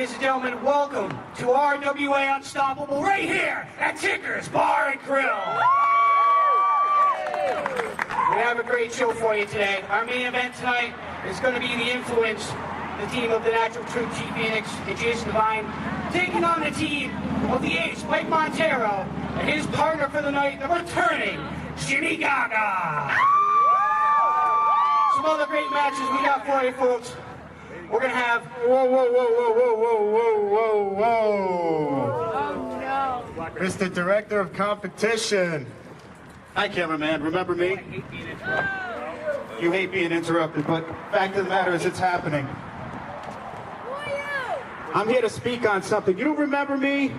ladies and gentlemen, welcome to RWA Unstoppable right here at Ticker's Bar and Grill. We have a great show for you today. Our main event tonight is going to be the Influence, the team of the Natural Truth, G Phoenix, and Jason Devine, taking on the team of the Ace, Mike Montero, and his partner for the night, the returning Jimmy Gaga. Some other great matches we got for you, folks. We're going to have... Whoa. Oh, no. Mr. Director of Competition. Hi, cameraman. Remember me? You hate being interrupted, but fact of the matter is it's happening. I'm here to speak on something. You don't remember me?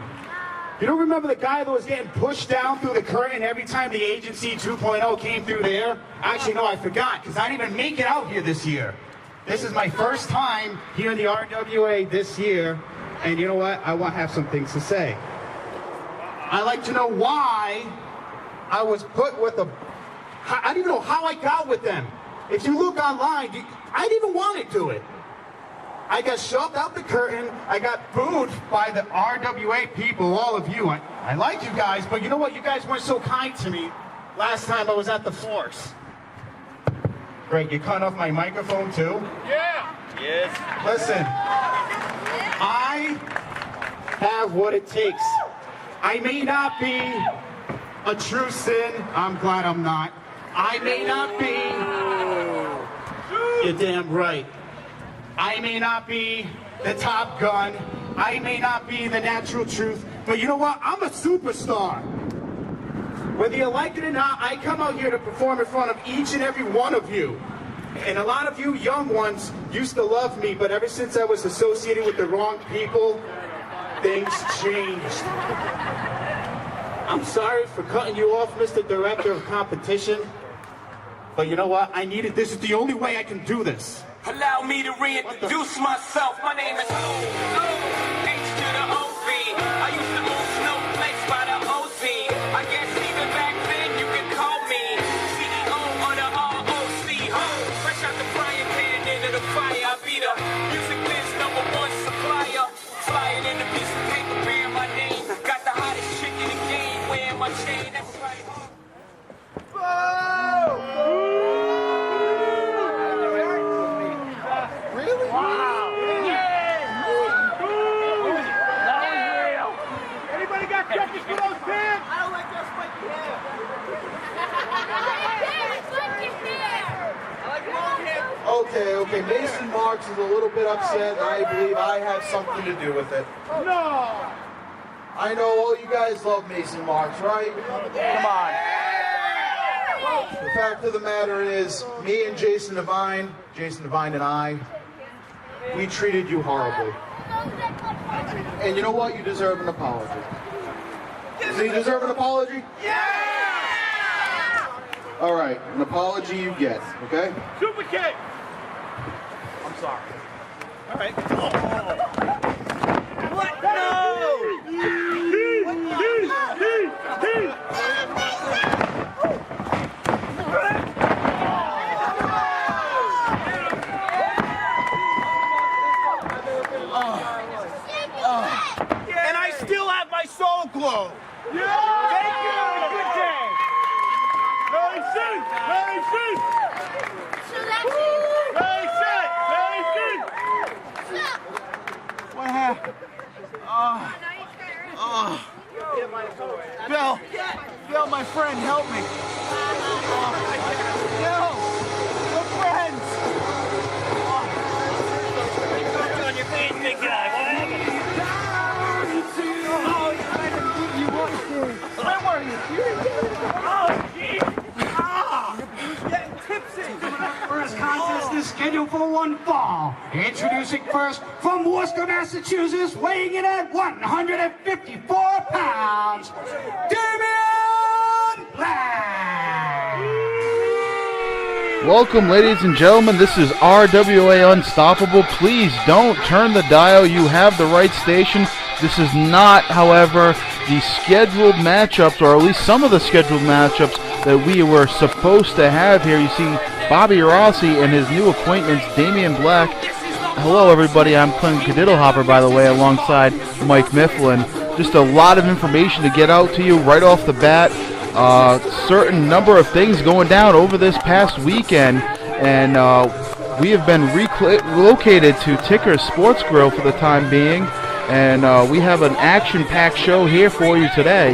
You don't remember the guy that was getting pushed down through the curtain every time the Agency 2.0 came through there? Actually, no, I forgot, because I didn't even make it out here this year. This is my first time here in the RWA this year, and you know what? I want to have some things to say. I'd like to know why I was put with a... I don't even know how I got with them. If you look online, I didn't even want to do it. I got shoved out the curtain. I got booed by the RWA people, all of you. I like you guys, but you know what? You guys weren't so kind to me last time I was at the Force. Great, you cut off my microphone too? Yeah! Yes. Listen, I have what it takes. I may not be a true sin. I'm glad I'm not. I may not be... You're damn right. I may not be the Top Gun. I may not be the Natural Truth. But you know what? I'm a superstar. Whether you like it or not, I come out here to perform in front of each and every one of you. And a lot of you young ones used to love me, but ever since I was associated with the wrong people, things changed. I'm sorry for cutting you off, Mr. Director of Competition. But you know what? I needed this. Is the only way I can do this. Allow me to reintroduce myself. My name is O-H to the O-V. I used to move snowflakes by the OC. I guess even back then you can call me CEO of the ROC. Fresh out the frying pan into the fire. I be the music biz #1 supplier. Flying in a piece of paper bearing my name. Got the hottest chick in the game wearing my chain. That's right. Really? Wow. Yeah. That was real. Anybody got checkers for those pants? I don't like those spiky hair. I like long hair. Okay. Mason Marks is a little bit upset, and I believe I have something to do with it. No. I know all you guys love Mason Marks, right? Come on. The fact of the matter is, me and Jason Devine and I, we treated you horribly. And you know what? You deserve an apology. So you deserve an apology? Yeah! All right, an apology you get, okay? Super kick! I'm sorry. All right. What? No! And I still have my soul glow. Yeah! Thank you. Good day. Very sick. Very sick. Very sick. Very sick. What happened? Bill, my friend, help me. Bill, we're friends. On your face, big guy. What happened? Where were you? Oh, jeez. Getting tipsy. First contest is scheduled for one fall. Introducing first from Worcester, Massachusetts, weighing in at 154 pounds, Damien Black. Welcome, ladies and gentlemen. This is RWA Unstoppable. Please don't turn the dial. You have the right station. This is not, however, the scheduled matchups, or at least some of the scheduled matchups that we were supposed to have here. You see Bobby Rossi and his new acquaintance, Damien Black, hello, everybody. I'm Clint Cadiddlehopper, by the way, alongside Mike Mifflin. Just a lot of information to get out to you right off the bat. Certain number of things going down over this past weekend, and we have been relocated to Ticker's Sportsgrill for the time being, and we have an action-packed show here for you today.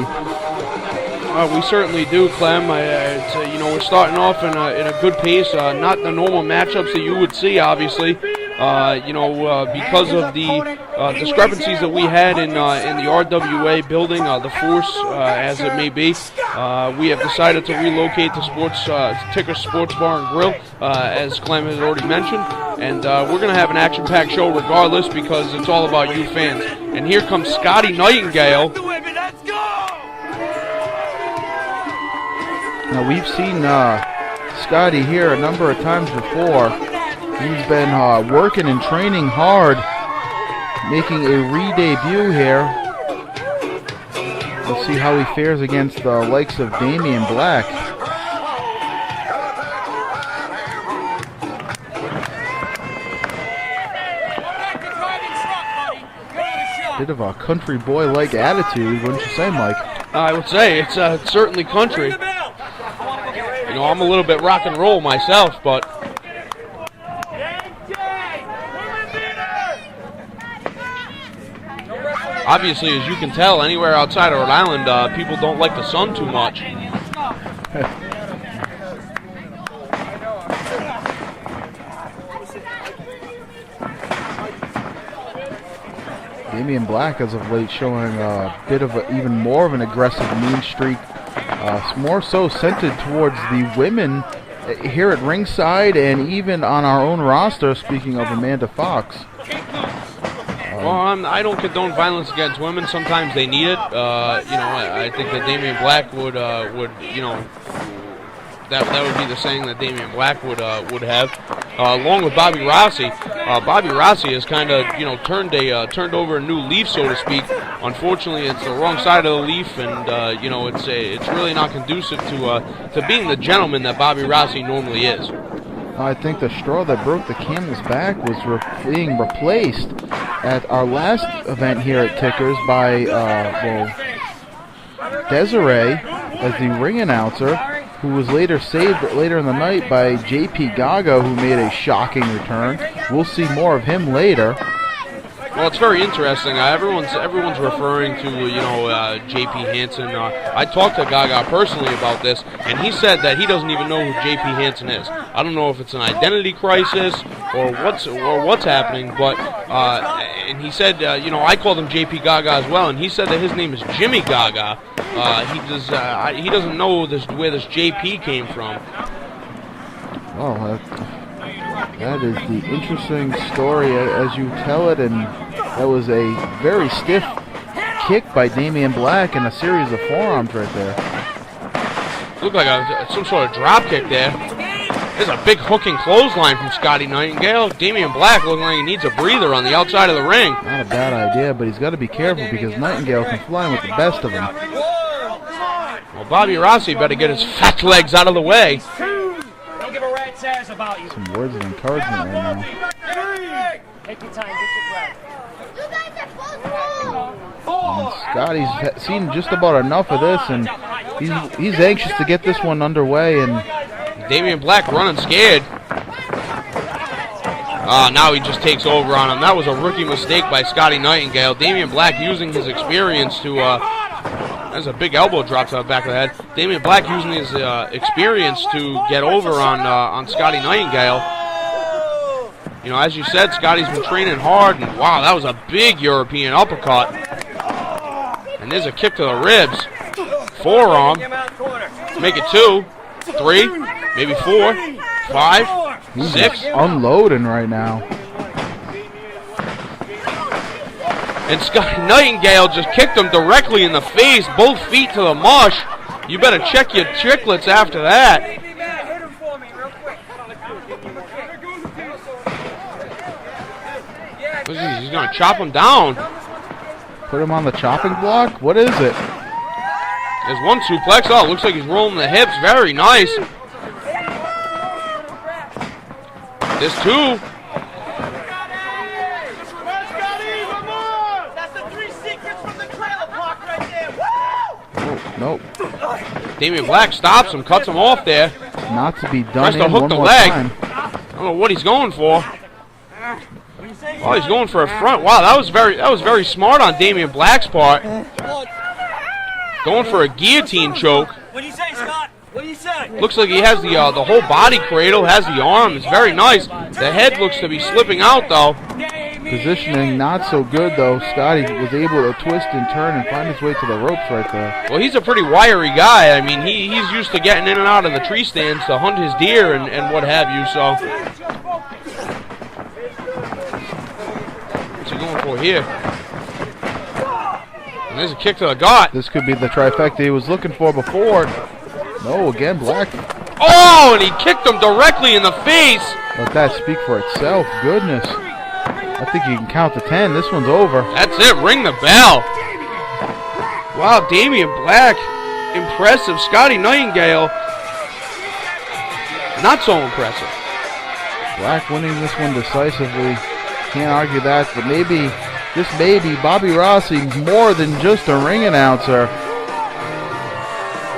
We certainly do, Clem. We're starting off in a good pace. Not the normal matchups that you would see, obviously. Because of the discrepancies that we had in the RWA building, the force, as it may be, we have decided to relocate to Ticker Sports Bar and Grill, as Clem has already mentioned. And we're going to have an action-packed show regardless because it's all about you fans. And here comes Scotty Nightingale. Now, we've seen Scotty here a number of times before. He's been working and training hard, making a re-debut here. We'll see how he fares against the likes of Damien Black. Bit of a country boy-like attitude, wouldn't you say, Mike? I would say it's certainly country. You know, I'm a little bit rock and roll myself, but obviously, as you can tell, anywhere outside of Rhode Island, people don't like the sun too much. Damien Black, as of late, showing a bit of even more of an aggressive mean streak, more so centered towards the women here at ringside and even on our own roster, speaking of Amanda Fox. Well, I don't condone violence against women. Sometimes they need it. I think that Damien Black would that would be the saying that Damien Black would have, along with Bobby Rossi. Bobby Rossi has kind of turned over a new leaf, so to speak. Unfortunately, it's the wrong side of the leaf, and it's really not conducive to being the gentleman that Bobby Rossi normally is. I think the straw that broke the camel's back was being replaced at our last event here at Tickers by Desiree as the ring announcer, who was later saved later in the night by JP Gaga, who made a shocking return. We'll see more of him later. Well, it's very interesting. Everyone's referring to J.P. Hansen. I talked to Gaga personally about this, and he said that he doesn't even know who J.P. Hansen is. I don't know if it's an identity crisis or what's happening, but and he said I called him J.P. Gaga as well, and he said that his name is Jimmy Gaga. He doesn't know where this J.P. came from. Well, that is the interesting story as you tell it, and that was a very stiff kick by Damien Black and a series of forearms right there. Looked like some sort of drop kick there. There's a big hooking clothesline from Scotty Nightingale. Damien Black looking like he needs a breather on the outside of the ring. Not a bad idea, but he's got to be careful because Nightingale can fly with the best of them. Well, Bobby Rossi better get his fat legs out of the way. About you. Some words of encouragement right now. Take your time, get your breath. You guys are close. And Scotty's seen just about enough of this, and he's anxious to get this one underway. And Damien Black running scared. Now he just takes over on him. That was a rookie mistake by Scotty Nightingale. Damien Black using his experience to there's a big elbow drop to the back of the head. Damien Black using his experience to get over on Scotty Nightingale. As you said, Scotty's been training hard, and wow, that was a big European uppercut. And there's a kick to the ribs. Forearm. Make it 2, 3, maybe 4, 5, 6. Unloading right now. And Scotty Nightingale just kicked him directly in the face, both feet to the mush. You better check your chiclets after that. He's going to chop him down. Put him on the chopping block? What is it? There's one suplex. Oh, looks like he's rolling the hips. Very nice. There's 2. Nope. Damien Black stops him, cuts him off there. Not to be done Tries to in hook one the more leg. time. I don't know what he's going for. Oh, he's going for a front. Wow, that was very smart on Damien Black's part. Going for a guillotine choke. What do you say, Scott? What do you say? Looks like he has the whole body cradle, has the arm. It's very nice. The head looks to be slipping out though. Positioning not so good though. Scotty was able to twist and turn and find his way to the ropes right there. Well, he's a pretty wiry guy. I mean, he's used to getting in and out of the tree stands to hunt his deer and what have you. So, what's he going for here? And there's a kick to the gut. This could be the trifecta he was looking for before. No, again, Black. Oh, and he kicked him directly in the face. Let that speak for itself. Goodness. I think you can count to 10. This one's over. That's it. Ring the bell. Wow, Damien Black. Impressive. Scotty Nightingale. Not so impressive. Black winning this one decisively. Can't argue that, but maybe, just maybe, Bobby Rossi more than just a ring announcer.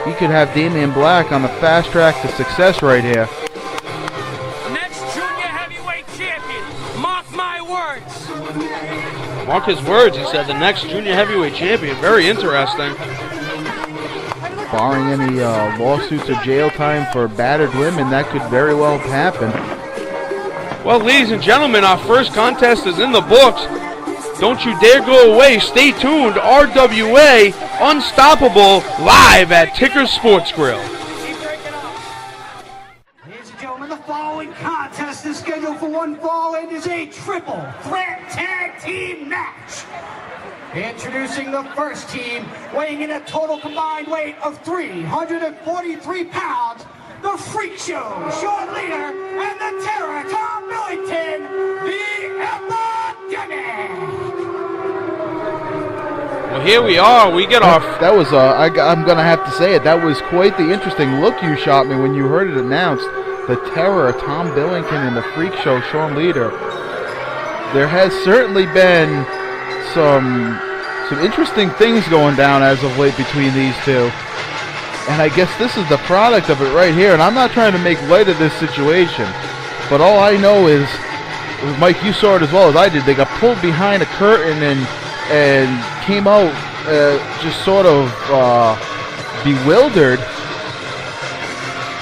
He could have Damien Black on the fast track to success right here. Next junior heavyweight champion. Mark my words. Mark his words. He said the next junior heavyweight champion. Very interesting. Barring any lawsuits or jail time for battered women, that could very well happen. Well, ladies and gentlemen, our first contest is in the books. Don't you dare go away. Stay tuned. RWA Unstoppable live at Ticker's Sportsgrill. Ladies and gentlemen, the following contest is scheduled for one fall and is a triple threat tag team match. Introducing the first team, weighing in a total combined weight of 343 pounds, the Freak Show, Sean Leader, and the Terror, Tom Millington, the Epidemic. Well, here we are. We get our... That was, I'm going to have to say it, that was quite the interesting look you shot me when you heard it announced. The Terror, Tom Billington, and the Freak Show, Sean Leader. There has certainly been some interesting things going down as of late between these two. And I guess this is the product of it right here. And I'm not trying to make light of this situation, but all I know is, Mike, you saw it as well as I did. They got pulled behind a curtain and came out just sort of bewildered.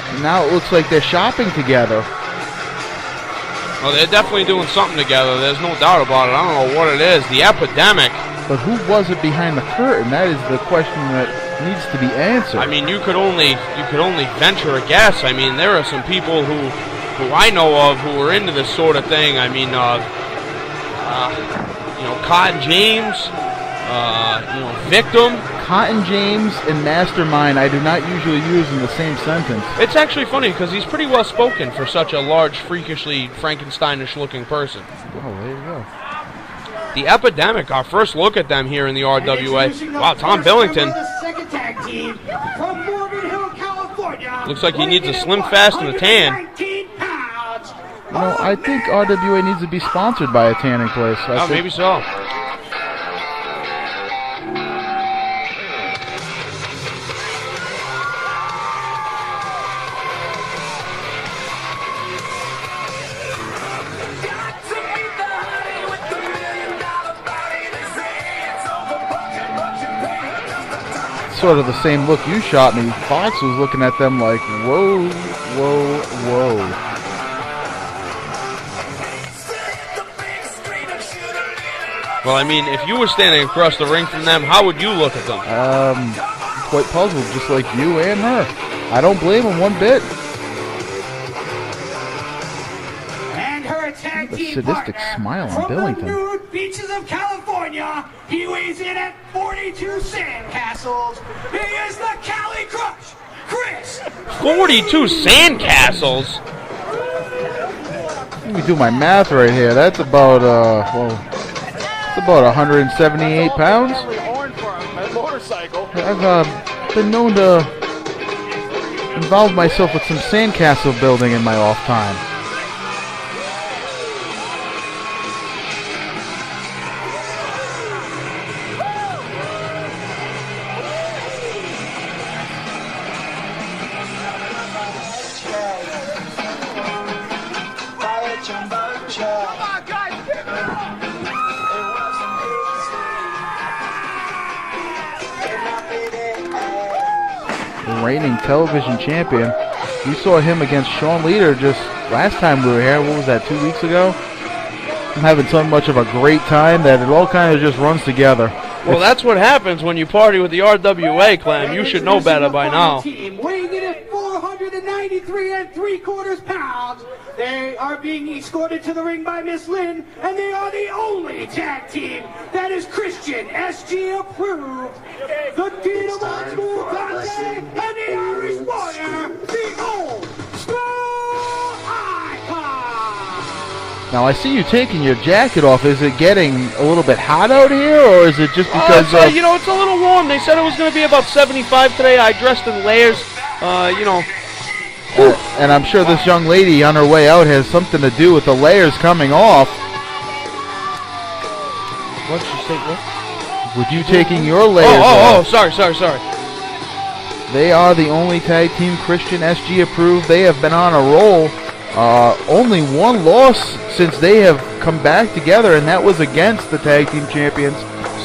And now it looks like they're shopping together. Well, they're definitely doing something together. There's no doubt about it. I don't know what it is. The Epidemic. But who was it behind the curtain? That is the question that needs to be answered. I mean, you could only venture a guess. I mean, there are some people who I know of who are into this sort of thing. I mean, Cotton James, Victim. Cotton James and Mastermind I do not usually use in the same sentence. It's actually funny because he's pretty well spoken for such a large, freakishly Frankensteinish looking person. Oh, there you go. The Epidemic, our first look at them here in the RWA. Wow, Tom Billington. Looks like he needs a Slim Fast and a tan. You know, I think RWA needs to be sponsored by a tanning place. Oh, maybe so. Sort of the same look you shot me. Fox was looking at them like, whoa, whoa, whoa. Well, I mean, if you were standing across the ring from them, how would you look at them? Quite puzzled, just like you and her. I don't blame him one bit. And her tag The team sadistic partner smile on from Billington. the nude beaches of California. He weighs in at 42 sandcastles. He is the Cali Crush, Chris. 42 sandcastles? Let me do my math right here. That's about, it's about 178 pounds. I've been known to involve myself with some sandcastle building in my off time. reigning television champion. We saw him against Sean Leader just last time we were here. What was that, 2 weeks ago? I'm having so much of a great time that it all kind of just runs together. Well, that's what happens when you party with the RWA, Clem. You should know better by now. Team weighing in at 493 3/4 pounds. They are being escorted to the ring by Miss Lynn, and they are the only tag team that is Christian SG approved. The Dean of Old School Dante and the Irish Warrior, the Old School Icon. Now, I see you taking your jacket off. Is it getting a little bit hot out here, or is it just because you know, it's a little warm. They said it was going to be about 75 today. I dressed in layers, you know. And I'm sure this young lady on her way out has something to do with the layers coming off. What did you say? What? With you taking your layers Oh, off. sorry. They are the only tag team Christian SG approved. They have been on a roll. Only one loss since they have come back together, and that was against the tag team champions,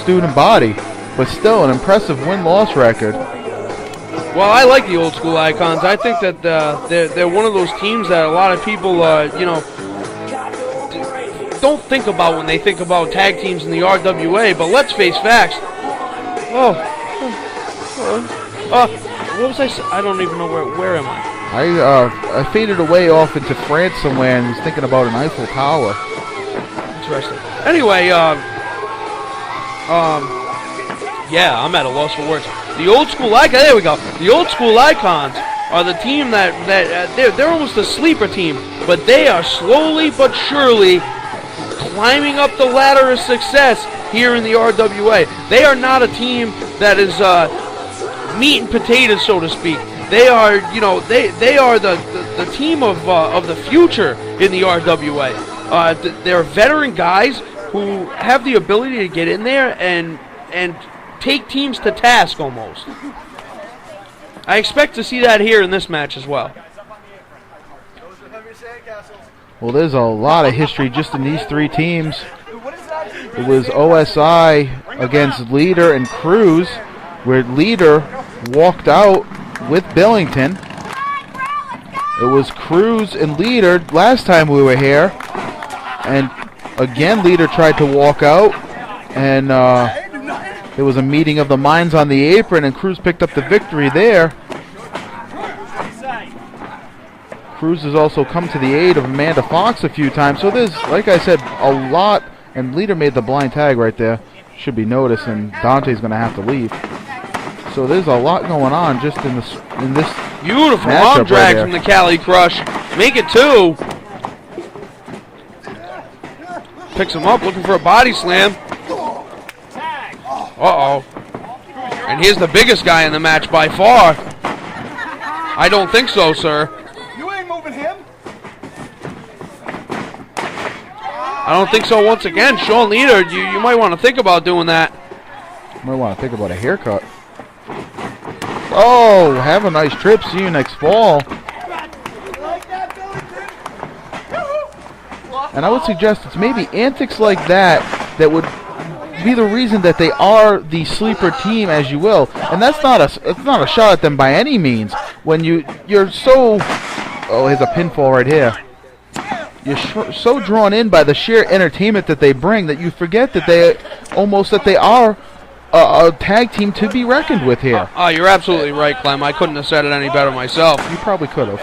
Student Body. But still, an impressive win-loss record. Well, I like the Old School Icons. I think that they're one of those teams that a lot of people, you know, don't think about when they think about tag teams in the RWA. But let's face facts. What was I? I don't even know where am I? I faded away off into France somewhere and was thinking about an Eiffel Tower. Interesting. Anyway, yeah, I'm at a loss for words. The Old School Icons, there we go. The Old School Icons are the team that they're almost a sleeper team, but they are slowly but surely climbing up the ladder of success here in the RWA. They are not a team that is meat and potatoes, so to speak. They are, you know, they are the team of the future in the RWA. They're veteran guys who have the ability to get in there and take teams to task almost. I expect to see that here in this match as well. Well, there's a lot of history just in these three teams. It was OSI against Leader and Cruz, where Leader walked out with Billington. It was Cruz and Leader last time we were here, and again Leader tried to walk out, and there was a meeting of the minds on the apron, and Cruz picked up the victory there. Cruz has also come to the aid of Amanda Fox a few times, so there's, like I said, a lot, and Leader made the blind tag right there. Should be noticed, and Dante's going to have to leave. So there's a lot going on just in this beautiful arm drag from the Cali Crush. Make it 2. Picks him up, looking for a body slam. Uh-oh. And here's the biggest guy in the match by far. I don't think so, sir. You ain't moving him. I don't think so once again. Sean Leader, you might want to think about doing that. Might want to think about a haircut. Oh, have a nice trip. See you next fall. And I would suggest it's maybe antics like that that would be the reason that they are the sleeper team, as you will. And that's not it's not a shot at them by any means. When you're so, oh, here's a pinfall right here. You're so drawn in by the sheer entertainment that they bring that you forget that they are a tag team to be reckoned with here. Oh, you're absolutely right, Clem. I couldn't have said it any better myself. You probably could have.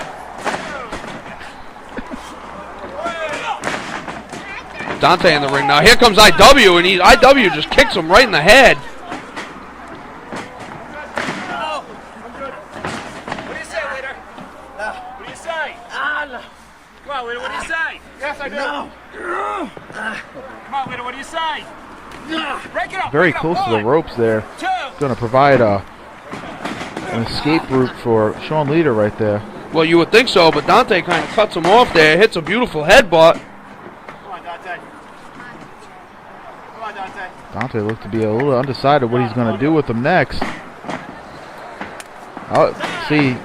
Dante in the ring now. Here comes IW, and IW just kicks him right in the head. What do you say, Leader? What do you say? No. Come on, Leader, what do you say? Yes, I do. No. Come on, Leader, what do you say? Break it up. Very close to the ropes there. Going to provide an escape route for Sean Leader right there. Well, you would think so, but Dante kind of cuts him off there. Hits a beautiful headbutt. Come on, Dante. Come on, Dante. Dante looked to be a little undecided what he's going to do with him next. Oh, see,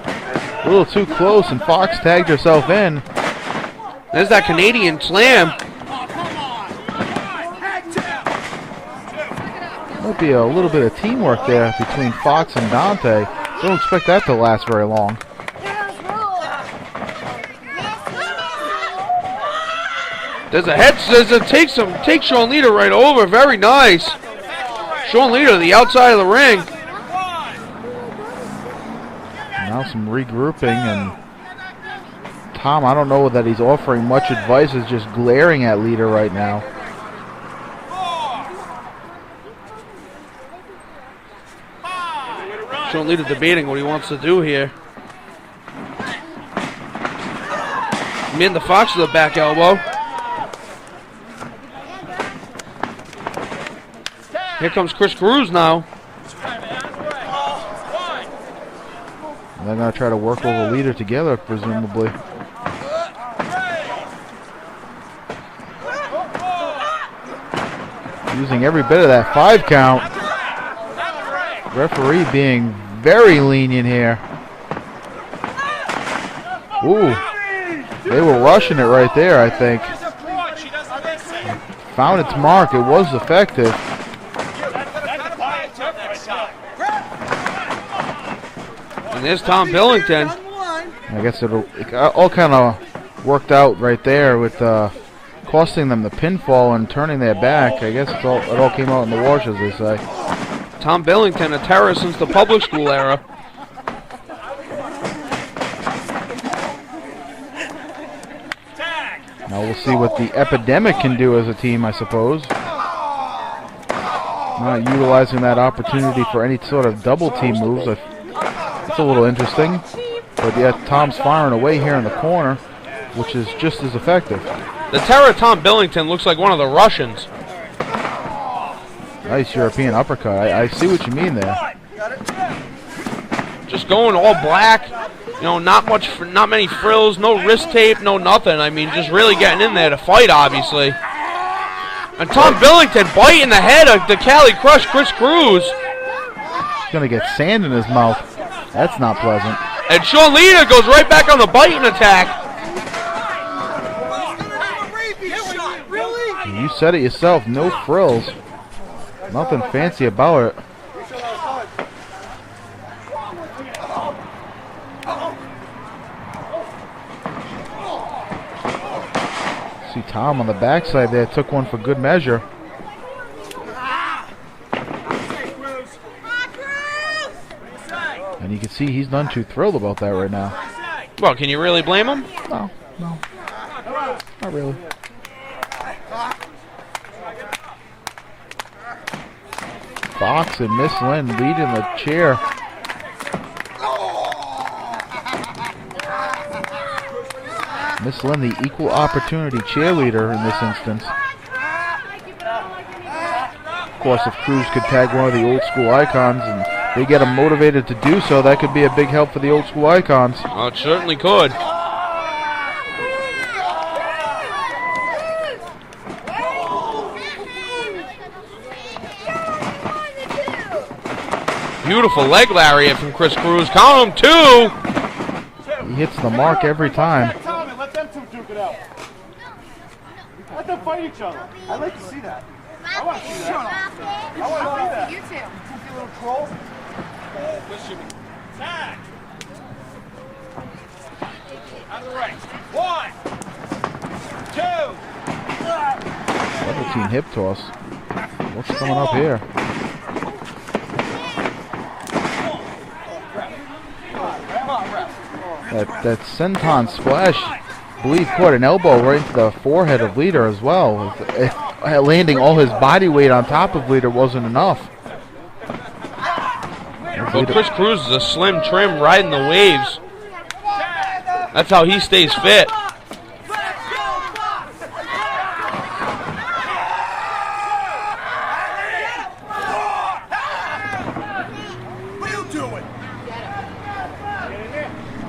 a little too close, and Fox tagged herself in. There's that Canadian slam. Might be a little bit of teamwork there between Fox and Dante. Don't expect that to last very long. There's a head scissor, take Sean Leader right over, very nice. Sean Leader, the outside of the ring. Now some regrouping, and Tom, I don't know that he's offering much advice, is just glaring at Leader right now. Sean Leader debating what he wants to do here. Man, the Fox to the back elbow. Here comes Chris Cruz now. They're going to try to work over Leader together, presumably. Using every bit of that 5 count. Referee being very lenient here. Ooh. They were rushing it right there, I think. Found its mark. It was effective. And there's Tom Billington. I guess it all kind of worked out right there with costing them the pinfall and turning their back. I guess it all came out in the wash, as they say. Tom Billington, a terror since the public school era. Now we'll see what the Epidemic can do as a team, I suppose. Not utilizing that opportunity for any sort of double team moves. It's a little interesting. But yet Tom's firing away here in the corner, which is just as effective. The terror Tom Billington looks like one of the Russians. Nice European uppercut. I see what you mean there. Just going all black. You know, not many frills, no wrist tape, no nothing. I mean, just really getting in there to fight, obviously. And Tom Billington biting the head of the Cali Crush Chris Cruz. He's going to get sand in his mouth. That's not pleasant. And Sean Leader goes right back on the biting attack. You said it yourself, no frills. Nothing fancy about it. See Tom on the backside there, took one for good measure. And you can see he's none too thrilled about that right now. Well, can you really blame him? No, not really. Fox and Miss Lynn leading the chair. Miss Lynn, the equal opportunity cheerleader in this instance. Of course, if Cruz could tag one of the old school icons and they get him motivated to do so, that could be a big help for the old school icons. Well, it certainly could. Beautiful leg lariat from Chris Cruz. Count him, 2. He hits the mark every time. Let them two duke it out. Let them fight each other. I'd like to see that. I want to see that. I want to see that. You too. You little troll. Tag. On the right. 1, 2. Double team hip toss. What's coming up here? That senton splash, I believe, caught an elbow right into the forehead of Leader as well. If landing all his body weight on top of Leader wasn't enough. Well, Chris Cruz is a slim trim riding the waves. That's how he stays fit. What are you doing?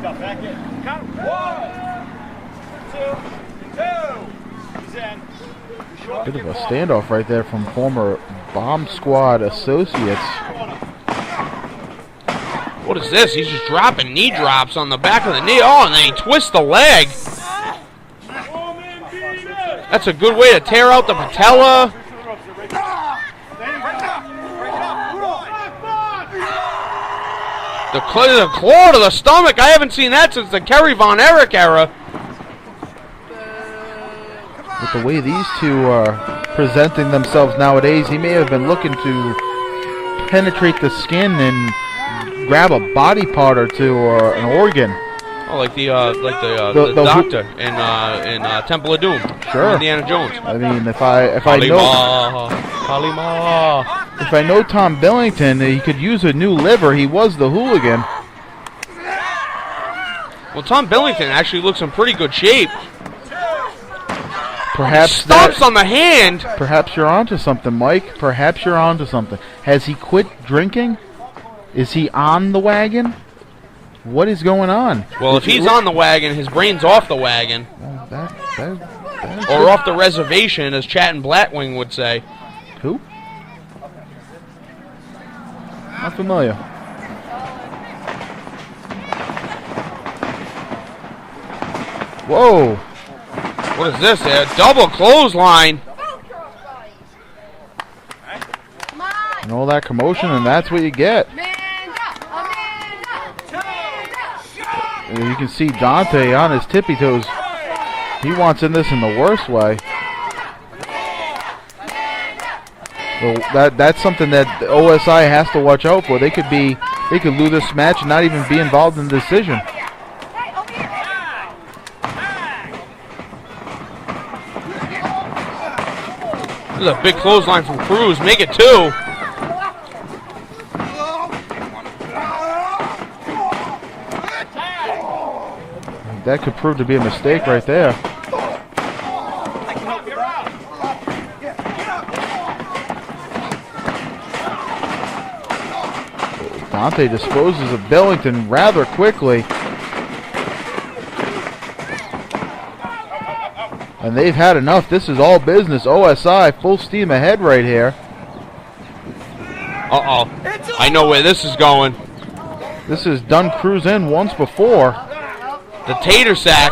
Back in. Count 1, 2, 2. He's in. Bit of a standoff right there from former Bomb Squad associates. What is this? He's just dropping knee drops on the back of the knee. Oh, and then he twists the leg. That's a good way to tear out the patella. The The claw to the stomach. I haven't seen that since the Kerry Von Erich era. With the way these two are presenting themselves nowadays, he may have been looking to penetrate the skin and grab a body part or two or an organ. Oh, like the doctor in Temple of Doom. Sure. Indiana Jones. I mean, if I know Tom Billington, he could use a new liver. He was the hooligan. Well, Tom Billington actually looks in pretty good shape. Perhaps stomps on the hand. Perhaps you're onto something, Mike. Perhaps you're onto something. Has he quit drinking? Is he on the wagon? What is going on? Well, if he's on the wagon, his brain's off the wagon. Well, or off the reservation, as Chatton Blackwing would say. Who? Not familiar. Whoa. What is this? A double clothesline. And all that commotion, and that's what you get. You can see Dante on his tippy toes. He wants in this in the worst way. Well, that's something that OSI has to watch out for. They could lose this match and not even be involved in the decision. This is a big clothesline from Cruz. Make it 2. That could prove to be a mistake right there. Dante disposes of Billington rather quickly. And they've had enough. This is all business. OSI full steam ahead right here. Uh-oh. I know where this is going. This has done Cruz in once before. The tater sack.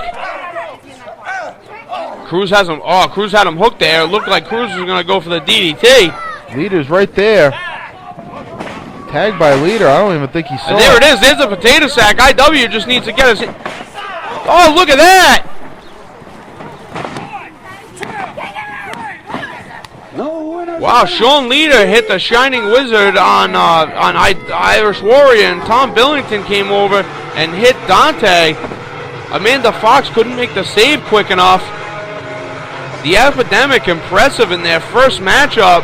Cruz has him. Oh, Cruz had him hooked there. It looked like Cruz was going to go for the DDT. Leader's right there. Tagged by Leader. I don't even think he saw and there it is. There's a potato sack. IW just needs to get his... Oh, look at that! Wow, Sean Leader hit the Shining Wizard on Irish Warrior, and Tom Billington came over and hit Dante. Amanda Fox couldn't make the save quick enough. The Epidemic impressive in their first matchup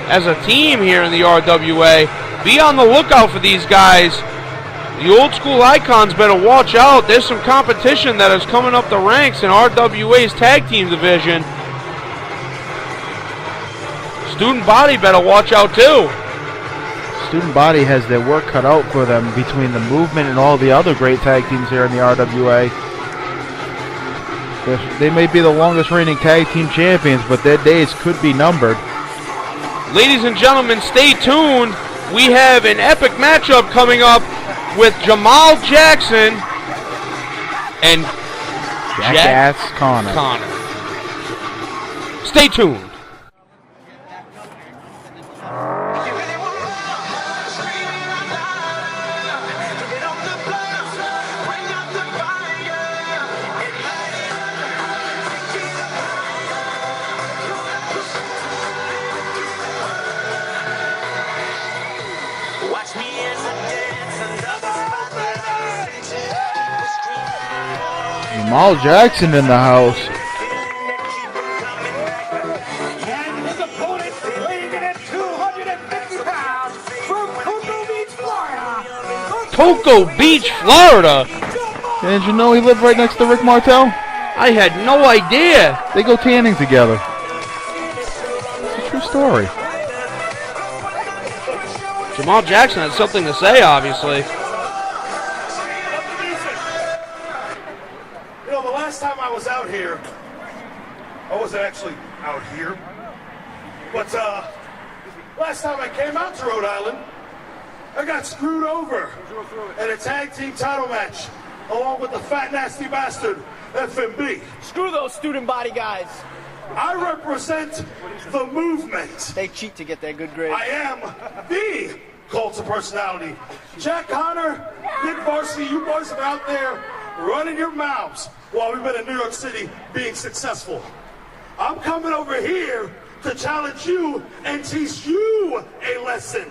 as a team here in the RWA. Be on the lookout for these guys. The old school icons better watch out. There's some competition that is coming up the ranks in RWA's tag team division. Student Body better watch out too. Student Body has their work cut out for them between the movement and all the other great tag teams here in the RWA. They may be the longest reigning tag team champions, but their days could be numbered. Ladies and gentlemen, stay tuned. We have an epic matchup coming up with Jamal Jackson and Jackass Connor. Stay tuned. Jamal Jackson in the house. And his opponent, weighing in at 250 pounds, from Cocoa Beach, Florida. Cocoa Beach, Florida? Did you know he lived right next to Rick Martel? I had no idea. They go tanning together. It's a true story. Jamal Jackson had something to say, obviously. Last time I was out here, I wasn't actually out here, but last time I came out to Rhode Island, I got screwed over in a tag team title match, along with the fat nasty bastard FMB. Screw those Student Body guys. I represent the movement. They cheat to get their good grades. I am the cults of personality. Jack Connor, Nick Varsity, you boys are out there running your mouths while we've been in New York City being successful. I'm coming over here to challenge you and teach you a lesson.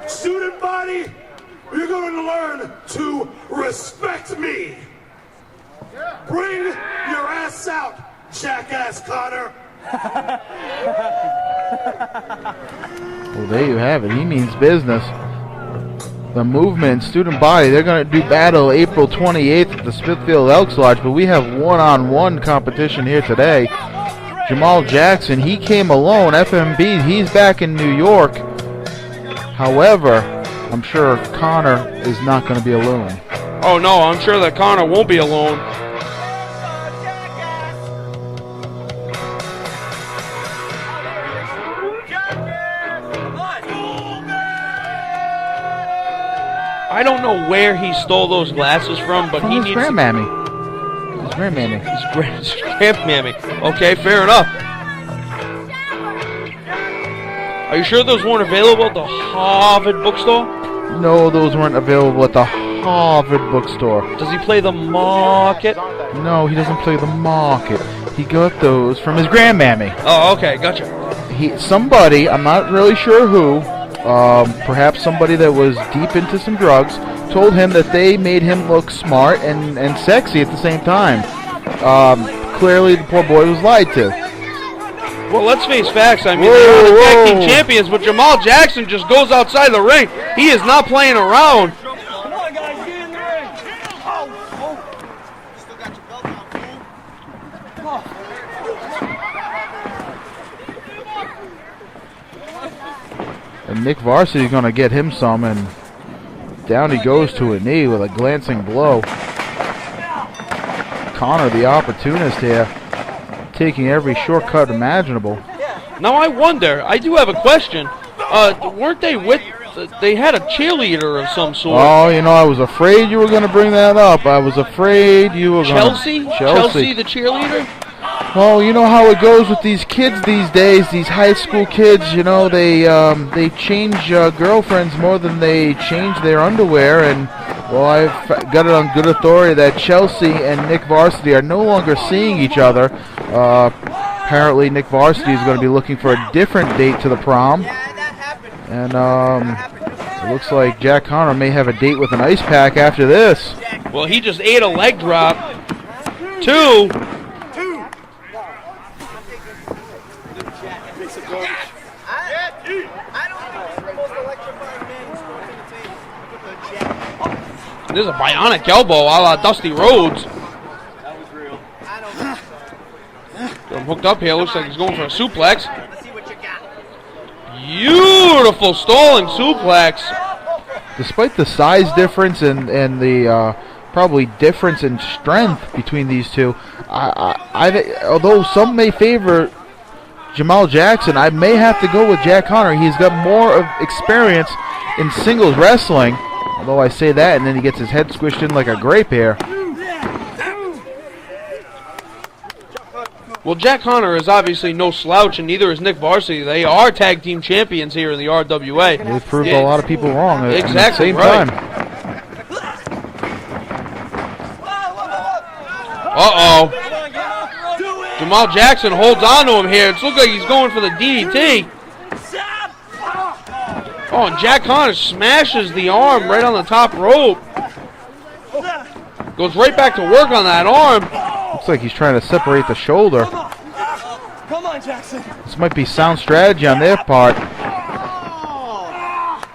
Student body, you're going to learn to respect me. Bring your ass out, jackass Connor. Well, there you have it. He means business. The movement, student body, they're going to do battle April 28th at the Smithfield Elks Lodge, but we have one-on-one competition here today. Jamal Jackson, he came alone. FMB, he's back in New York. However, I'm sure Connor is not going to be alone. Oh, no, I'm sure that Connor won't be alone. I don't know where he stole those glasses from, but he needs to... grandmammy. His grandmammy. His grandmammy. Okay, fair enough. Are you sure those weren't available at the Harvard bookstore? No, those weren't available at the Harvard bookstore. Does he play the market? No, he doesn't play the market. He got those from his grandmammy. Oh, okay, gotcha. Somebody, I'm not really sure who, perhaps somebody that was deep into some drugs, told him that they made him look smart and sexy at the same time. Clearly, the poor boy was lied to. Well, let's face facts. I mean, they are the tag team champions, but Jamal Jackson just goes outside the ring. He is not playing around. Come on, guys, get in the ring. Still got your belt on, fool. And Nick Varsity is going to get him some, and down he goes to a knee with a glancing blow. Connor, the opportunist here, taking every shortcut imaginable. Now I wonder, I do have a question. Weren't they with, they had a cheerleader of some sort. Oh, you know, I was afraid you were going to bring that up. I was afraid you were going to... Chelsea, the cheerleader? Well, you know how it goes with these kids these days, these high school kids, you know, they change girlfriends more than they change their underwear, and, well, I've got it on good authority that Chelsea and Nick Varsity are no longer seeing each other. Apparently Nick Varsity is going to be looking for a different date to the prom. And it looks like Jack Connor may have a date with an ice pack after this. Well, he just ate a leg drop. Two. There's a bionic elbow a la Dusty Rhodes. That was real. Got him hooked up here. Looks like he's going for a suplex. Beautiful stalling suplex. Despite the size difference and the probably difference in strength between these two, although some may favor Jamal Jackson, I may have to go with Jack Connor. He's got more of experience in singles wrestling. Although I say that, and then he gets his head squished in like a grape here. Well, Jack Connor is obviously no slouch, and neither is Nick Varsity. They are tag team champions here in the RWA. They've proved a lot of people wrong exactly at the same right. time. Uh-oh. Jamal Jackson holds on to him here. It looks like he's going for the DDT. Oh, and Jack Connor smashes the arm right on the top rope. Goes right back to work on that arm. Looks like he's trying to separate the shoulder. Come on, Jackson. This might be sound strategy on their part.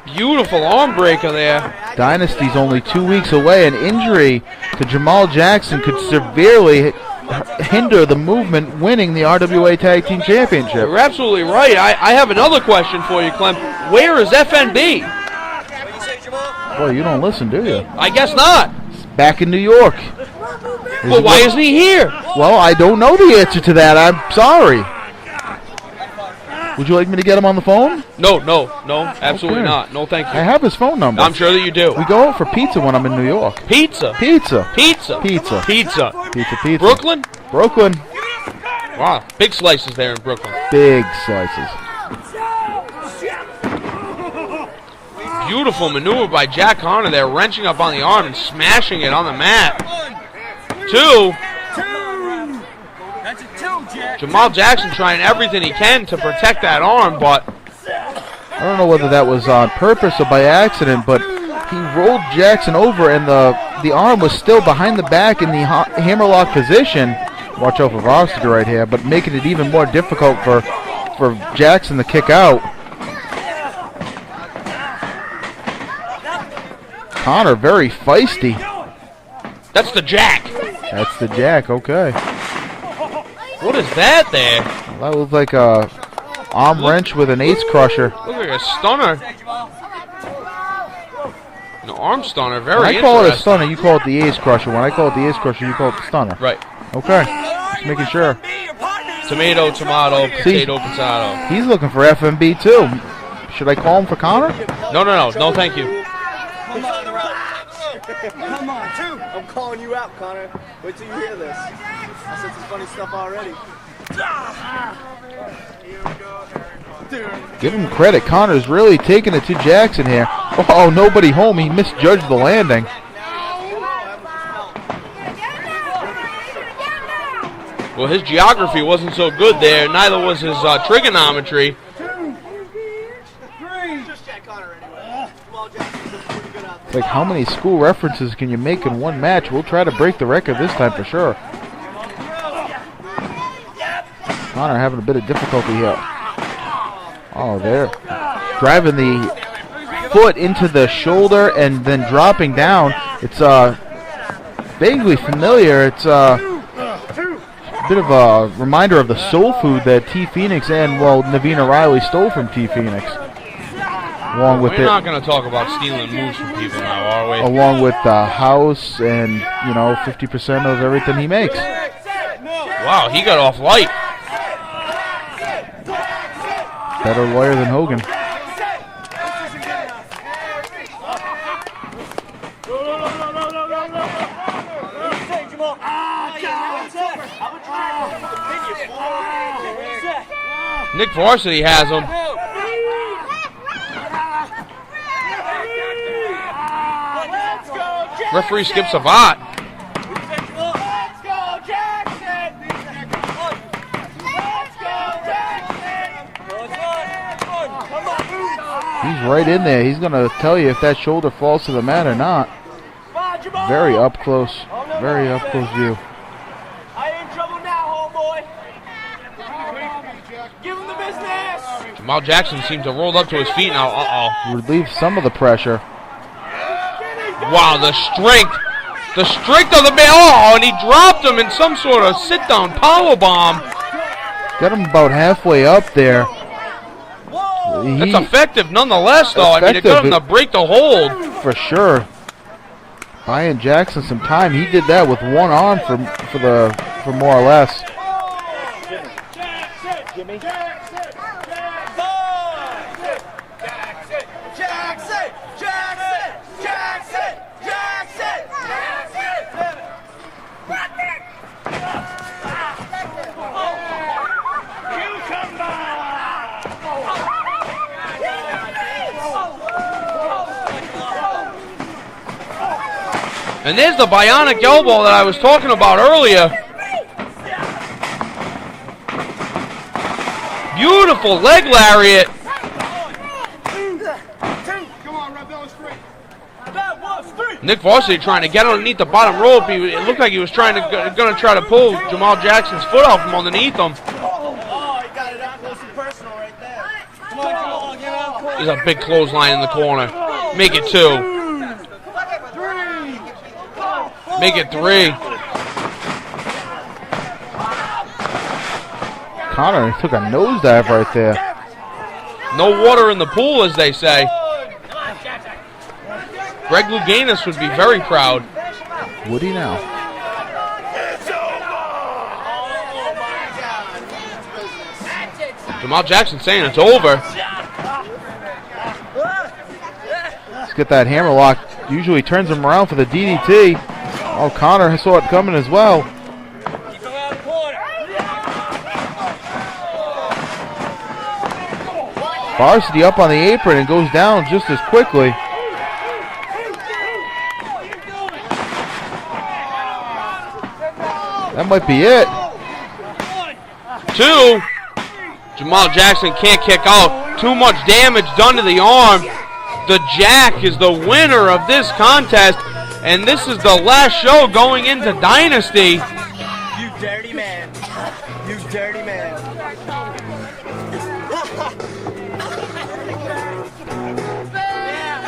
Beautiful arm breaker there. Dynasty's only 2 weeks away. An injury to Jamal Jackson could severely hinder the movement winning the RWA Tag Team Championship. You're absolutely right. I have another question for you, Clem. Where is FNB? Boy, you don't listen, do you? I guess not. He's back in New York. Well, why isn't he here? Well, I don't know the answer to that. I'm sorry. Would you like me to get him on the phone? No, absolutely Okay. not. No, thank you. I have his phone number. I'm sure that you do. We go out for pizza when I'm in New York. Pizza. Pizza. Pizza. Pizza. Pizza. Pizza. Pizza. Brooklyn? Brooklyn. Wow, big slices there in Brooklyn. Big slices. Beautiful maneuver by Jack Connor there, wrenching up on the arm and smashing it on the mat. 2. That's a 2, Jack. Jamal Jackson trying everything he can to protect that arm, but I don't know whether that was on purpose or by accident, but he rolled Jackson over, and the arm was still behind the back in the hammerlock position. Watch out for Varsity right here, but making it even more difficult for Jackson to kick out. Connor very feisty. that's the Jack. That's the Jack, okay. What is that there? That looks like a arm wrench with an ace crusher. Looks like a stunner. An arm stunner, very When I call it a interesting. stunner, you call it the ace crusher. When I call it the ace crusher, you call it the stunner. Right. Okay, just making sure. Tomato, tomato, potato, potato. He's looking for FMB too. Should I call him for Connor? No, thank you. Come on, 2. I'm calling you out, Connor. Wait till you hear this. I said some funny stuff already. Give him credit. Connor's really taking it to Jackson here. Oh, nobody home. He misjudged the landing. Well, his geography wasn't so good there. Neither was his trigonometry. 2, 3. Just Jack Connor anyway. Jamal Jackson's looking pretty good out there. It's like, how many school references can you make in one match? We'll try to break the record this time for sure. Connor having a bit of difficulty here. Oh, there. Driving the foot into the shoulder and then dropping down. It's vaguely familiar. It's a bit of a reminder of the soul food that T Phoenix and, well, Navina Riley stole from T Phoenix. Along with We're not going to talk about stealing moves from people now, are we? Along with the house and, you know, 50% of everything he makes. Wow, he got off light. Better lawyer than Hogan. Nick Varsity has him. Referee skips a VOT. He's right in there. He's going to tell you if that shoulder falls to the mat or not. Very up close view. I ain't in trouble now, homeboy. Give him the business. Jamal Jackson seems to roll up to his feet now. Relieves some of the pressure. Wow, the strength of the man. Oh, and he dropped him in some sort of sit-down power bomb. Got him about halfway up there. That's effective nonetheless, though. I mean, it got him to break the hold. For sure. Buying Jackson some time. He did that with one arm for more or less. Jimmy. And there's the bionic elbow that I was talking about earlier. Beautiful leg lariat. Nick Varsity trying to get underneath the bottom rope. It looked like he was going to try to pull Jamal Jackson's foot out from underneath him. Oh, he got it out close and personal right there. Come on, get out close. There's a big clothesline in the corner. Make it 2. Make it 3. Connor took a nosedive right there. No water in the pool, as they say. Greg Louganis would be very proud. Would he now? Jamal Jackson saying it's over. Let's get that hammerlock. Usually turns him around for the DDT. Oh, Connor saw it coming as well. Varsity up on the apron and goes down just as quickly. That might be it. 2. Jamal Jackson can't kick out. Too much damage done to the arm. The Jack is the winner of this contest, and this is the last show going into Dynasty. You dirty man. You dirty man.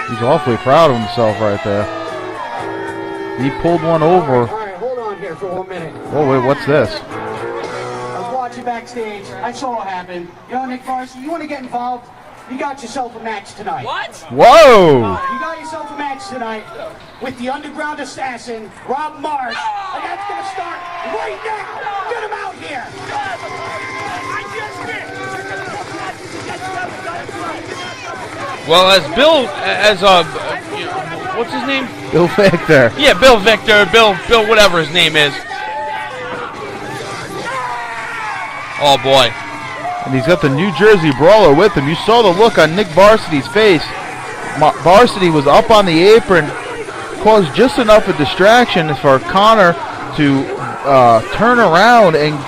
He's awfully proud of himself right there. He pulled one over. All right, hold on here for 1 minute. Oh, wait, what's this? I was watching backstage. I saw what happened. You know, Nick Varsity, you want to get involved? You got yourself a match tonight. What? Whoa! You got yourself a match tonight with the underground assassin, Rob Marsh. And that's going to start right now. Get him out here. Well, what's his name? Bill Victor. Yeah, Bill Victor, Bill, whatever his name is. Oh boy. And he's got the New Jersey Brawler with him. You saw the look on Nick Varsity's face. Varsity was up on the apron, caused just enough of distraction for Connor to turn around, and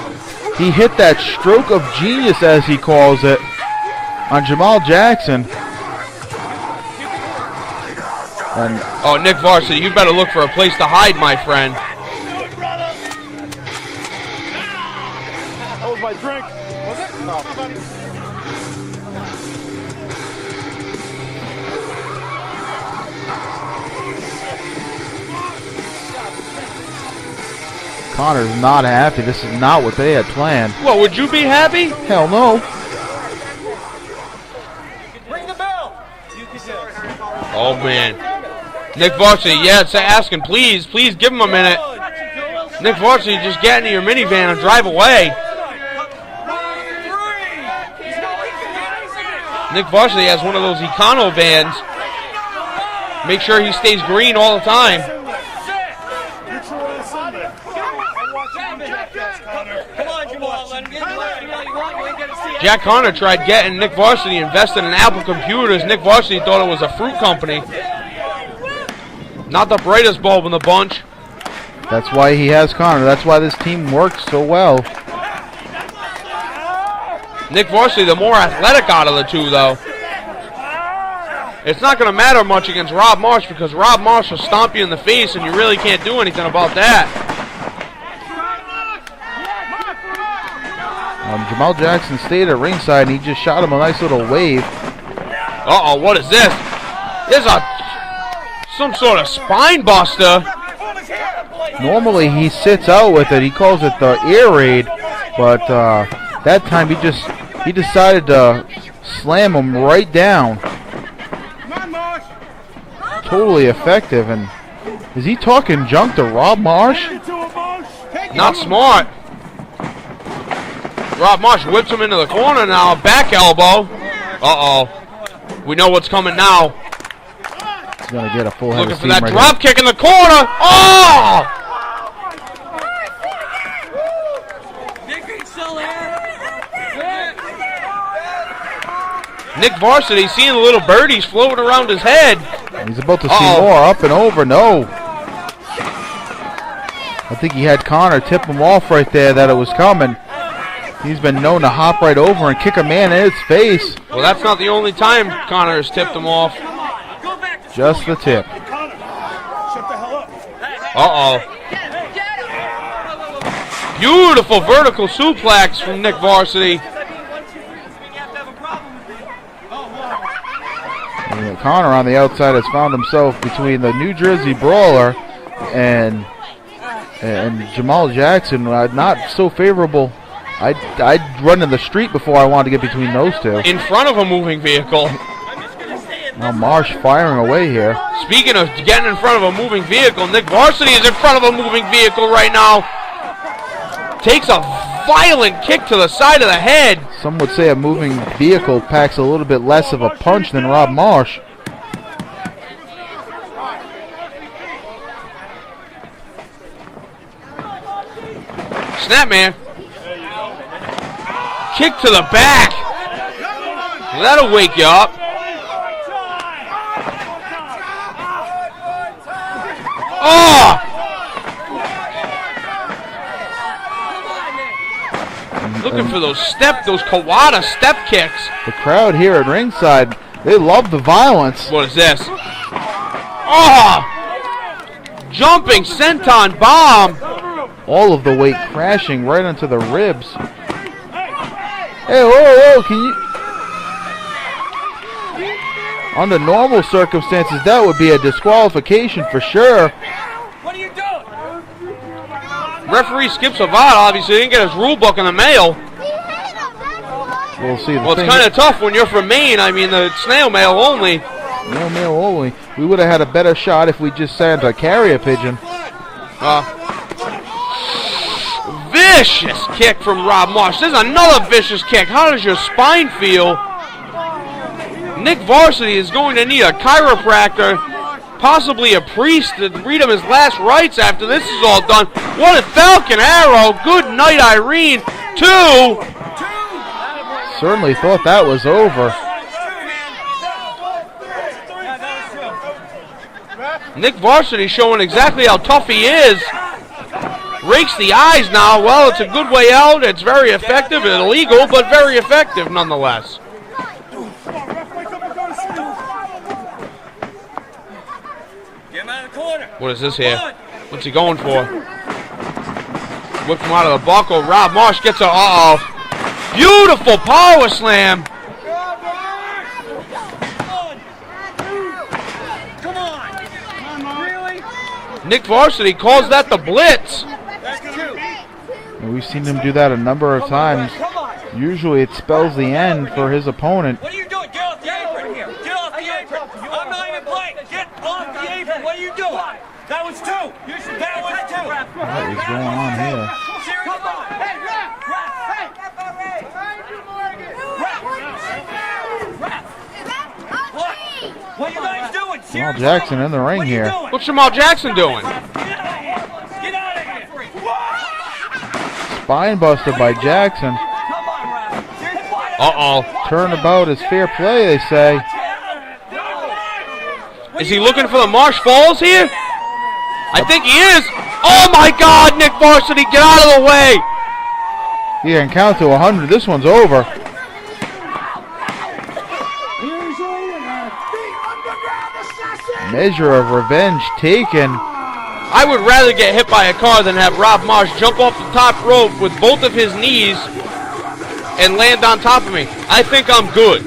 he hit that stroke of genius, as he calls it, on Jamal Jackson. And oh, Nick Varsity, you better look for a place to hide, my friend. That was my drink. Was it? No. Connor's not happy. This is not what they had planned. Well, would you be happy? Hell no. Ring the bell. Oh, man. Nick Varsity, yeah, it's asking, please give him a minute. Nick Varsity, just get into your minivan and drive away. Nick Varsity has one of those Econo vans. Make sure he stays green all the time. Jack Connor tried getting Nick Varsity invested in Apple Computers. Nick Varsity thought it was a fruit company. Not the brightest bulb in the bunch. That's why he has Connor. That's why this team works so well. Nick Varsity, the more athletic out of the two, though. It's not going to matter much against Rob Marsh, because Rob Marsh will stomp you in the face, and you really can't do anything about that. Jamal Jackson stayed at ringside, and he just shot him a nice little wave. Uh-oh, what is this? There's some sort of spine buster. Normally he sits out with it. He calls it the air raid, but that time he decided to slam him right down. Totally effective. And is he talking junk to Rob Marsh? Not smart. Rob Marsh whips him into the corner now. Back elbow. Uh-oh. We know what's coming now. He's going to get a full head Looking of for steam that right drop kick in the corner. Oh! Nick Varsity seeing the little birdies floating around his head. He's about to see more. Up and over. No. I think he had Connor tip him off right there that it was coming. He's been known to hop right over and kick a man in his face. Well, that's not the only time Connor has tipped him off. Just the tip. Uh-oh. Beautiful vertical suplex from Nick Varsity. And Connor on the outside has found himself between the New Jersey Brawler and Jamal Jackson. Not so favorable. I'd run in the street before I wanted to get between those two. In front of a moving vehicle. Now Marsh firing away here. Speaking of getting in front of a moving vehicle, Nick Varsity is in front of a moving vehicle right now. Takes a violent kick to the side of the head. Some would say a moving vehicle packs a little bit less of a punch than Rob Marsh. Snap, man. Kick to the back. That'll wake you up. Oh! Looking for those Kawada step kicks. The crowd here at ringside, they love the violence. What is this? Oh! Jumping senton bomb. All of the weight crashing right onto the ribs. Hey, whoa, can you... Under normal circumstances, that would be a disqualification for sure. What are you doing? Referee Skip Savard obviously didn't get his rule book in the mail. We'll see. Well, it's kind of tough when you're from Maine. I mean, the snail mail only. Snail mail only. We would have had a better shot if we just sent a carrier pigeon. Vicious kick from Rob Marsh. There's another vicious kick. How does your spine feel? Nick Varsity is going to need a chiropractor, possibly a priest, to read him his last rites after this is all done. What a Falcon Arrow. Good night, Irene. 2. Certainly thought that was over. Nick Varsity showing exactly how tough he is. Rakes the eyes now. Well, it's a good way out. It's very effective. It's illegal, but very effective nonetheless. What is this here? What's he going for? Whip him out of the buckle. Rob Marsh gets a beautiful power slam. Come on. Really? Nick Varsity calls that the blitz. And we've seen him do that a number of times. Usually it spells the end for his opponent. What are you doing? Get off the apron here. Get off the apron. I'm not even playing. Get off the apron. What are you doing? That was 2. That was 2. What is going on here? Come on. Hey, what are you guys doing? Jamal Jackson in the ring here. What's Jamal Jackson doing? Get out of here. Spine buster by Jackson. Turnabout is fair play, they say. Is he looking for the Marsh Falls here? I think he is. Oh my God, Nick Varsity, get out of the way. He can count to 100. This one's over. Measure of revenge taken. I would rather get hit by a car than have Rob Marsh jump off the top rope with both of his knees and land on top of me. I think I'm good.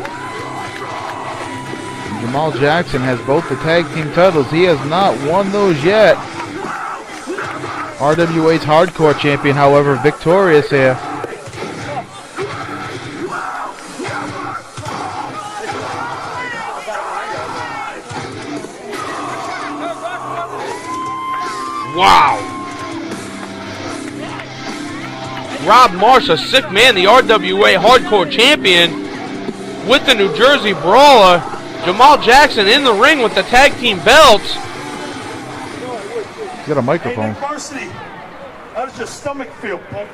Jamal Jackson has both the tag team titles. He has not won those yet. RWA's hardcore champion, however, victorious here. Wow. Rob Marsh, a sick man, the RWA hardcore champion with the New Jersey Brawler. Jamal Jackson in the ring with the tag team belts. He's got a microphone. Hey, Varsity, how does your stomach feel, punk?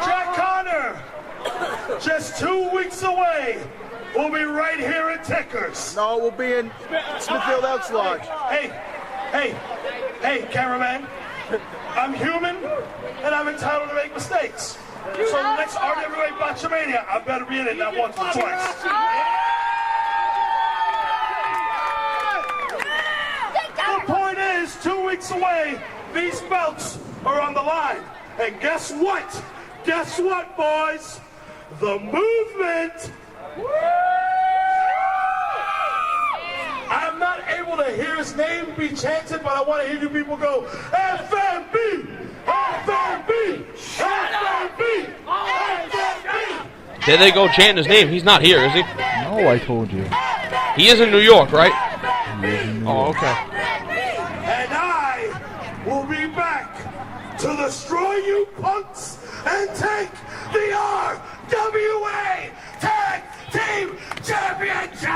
Jack Connor, just 2 weeks away. We'll be right here at Tickers. No, we'll be in Smithfield Elks Lodge. Hey, cameraman. I'm human, and I'm entitled to make mistakes. So the next RWA Botchamania, I better be in it not once but twice. The point is, 2 weeks away, these belts are on the line. And guess what? Guess what, boys? The movement. I'm not able to hear his name be chanted, but I want to hear you people go, FMB! FMB! FMB! FMB! There they go chanting his name. He's not here, is he? No, I told you. He is in New York, right? Oh, okay. And I will be back to destroy you punks and take the RWA Tag Team Championship!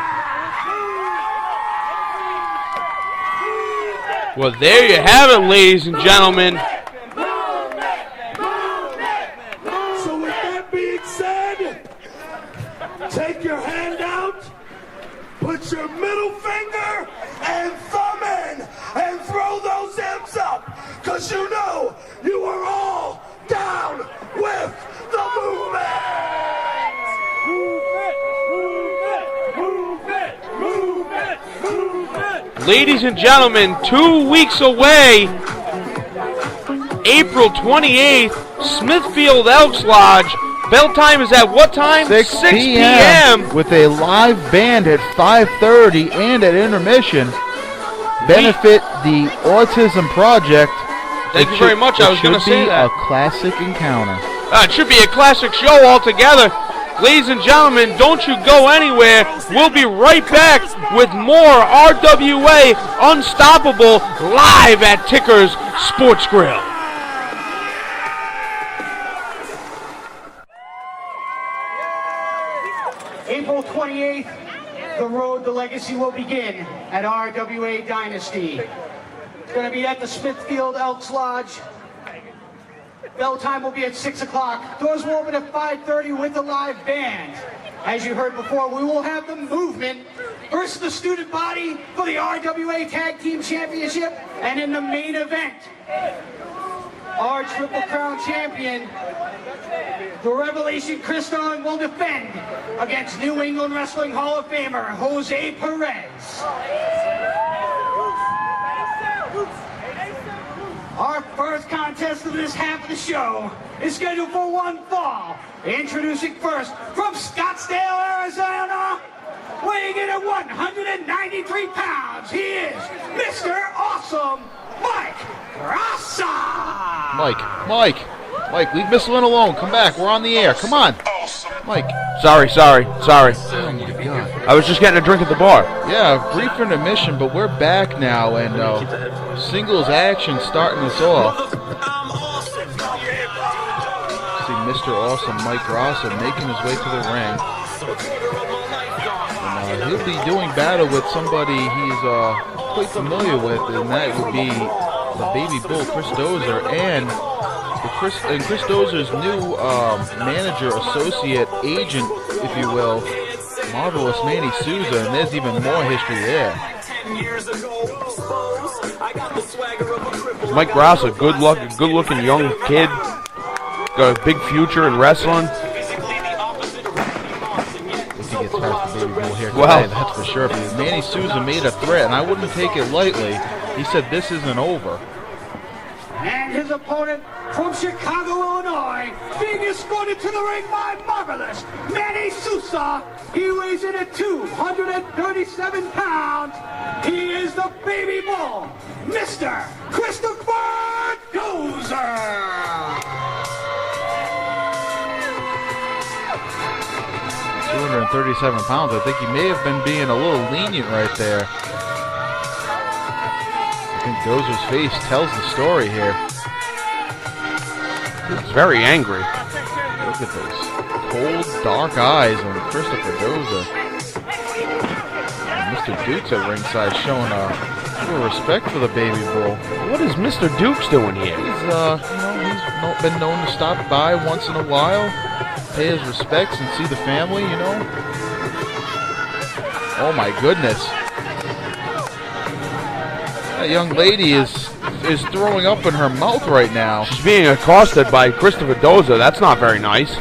Well, there you have it, ladies and gentlemen. So with that being said, take your hand out, put your middle finger and thumb in, and throw those M's up, because you know you are all down with the movement! Ladies and gentlemen, 2 weeks away, April 28th, Smithfield Elks Lodge. Bell time is at what time? 6 p.m. with a live band at 5:30 and at intermission. Benefit the Autism Project. Thank you very much. I was going to say that. A classic encounter. It should be a classic show altogether. Ladies and gentlemen, don't you go anywhere. We'll be right back with more RWA Unstoppable live at Ticker's Sportsgrill. April 28th, the road to legacy will begin at RWA Dynasty. It's going to be at the Smithfield Elks Lodge. Bell time will be at 6 o'clock. Doors will open at 5:30 with the live band. As you heard before, we will have the movement versus the student body for the RWA Tag Team Championship. And in the main event, our Triple Crown champion, the Revelation Christon, will defend against New England Wrestling Hall of Famer Jose Perez. Our first contest of this half of the show is scheduled for one fall. Introducing first from Scottsdale, Arizona, weighing in at 193 pounds, he is Mr. Awesome Mike Rossi. Mike, leave Miss Lynn alone. Come back. We're on the air. Come on. Mike. Sorry. Oh, my God. I was just getting a drink at the bar. Yeah, brief intermission, but we're back now, and singles action starting us off. See Mr. Awesome Mike Rossi making his way to the ring. And, he'll be doing battle with somebody he's quite familiar with, and that would be the baby bull, Chris Dozer, and Chris Dozer's new manager, associate, agent, if you will, Marvelous Manny Souza, and there's even more history there. Mike Ross, a good-looking young kid, got a big future in wrestling. If he gets past the baby bull here today, Well, that's for sure. Because Manny Souza made a threat, and I wouldn't take it lightly. He said this isn't over. And his opponent from Chicago, Illinois, being escorted to the ring by Marvelous Manny Souza. He weighs in at 237 pounds. He is the baby bull, Mr. Christopher Dozer. 237 pounds. I think he may have been being a little lenient right there. I think Dozer's face tells the story here. He's very angry. Look at those cold, dark eyes on Christopher Dozer. And Mr. Dukes at ringside showing a little respect for the baby bull. What is Mr. Dukes doing here? He's, he's been known to stop by once in a while, pay his respects, and see the family, you know. Oh my goodness. That young lady is throwing up in her mouth right now. She's being accosted by Christopher Dozer. That's not very nice.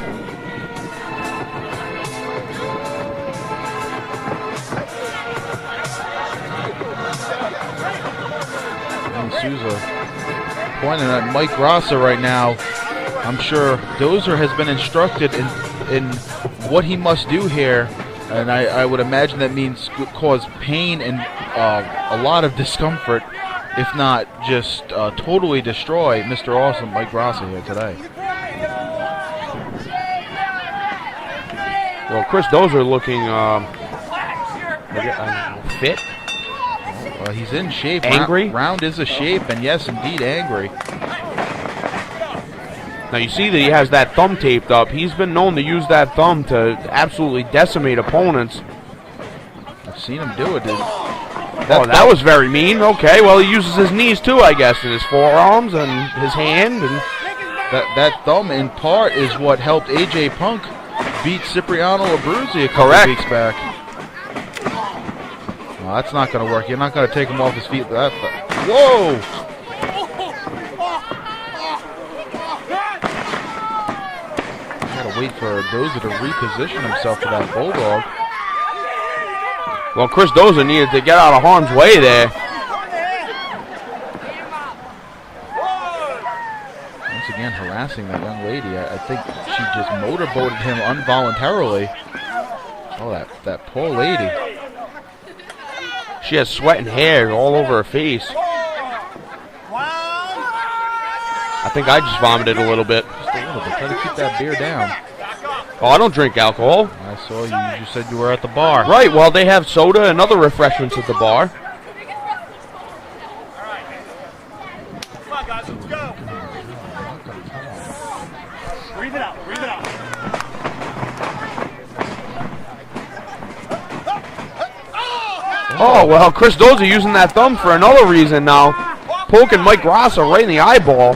And Souza pointing at Mike Rossi right now. I'm sure Dozer has been instructed in what he must do here, and I would imagine that means cause pain and a lot of discomfort, if not just totally destroy Mr. Awesome Mike Rossi here today. Well, Chris Dozer looking fit. He's in shape. Angry? Round is a shape, and yes, indeed, angry. Now you see that he has that thumb taped up. He's been known to use that thumb to absolutely decimate opponents. I've seen him do it. That was very mean. Okay, well, he uses his knees too, I guess, and his forearms and his hand. And that thumb, in part, is what helped AJ Punk beat Cipriano or Bruzi a couple weeks back. Well, that's not going to work. You're not going to take him off his feet. Whoa! Got to wait for Dozer to reposition himself for that bulldog. Well, Chris Dozer needed to get out of harm's way there. Once again, harassing that young lady. I think she just motorboated him involuntarily. Oh, that poor lady. She has sweat and hair all over her face. I think I just vomited a little bit. Just a little bit. Try to keep that beer down. Oh, I don't drink alcohol. I saw you. You just said you were at the bar. Right, well, they have soda and other refreshments at the bar. Come on, guys, let's go. Breathe it out, breathe it out. Oh, well, Chris Dozer using that thumb for another reason now. Poking Mike Rossi right in the eyeball.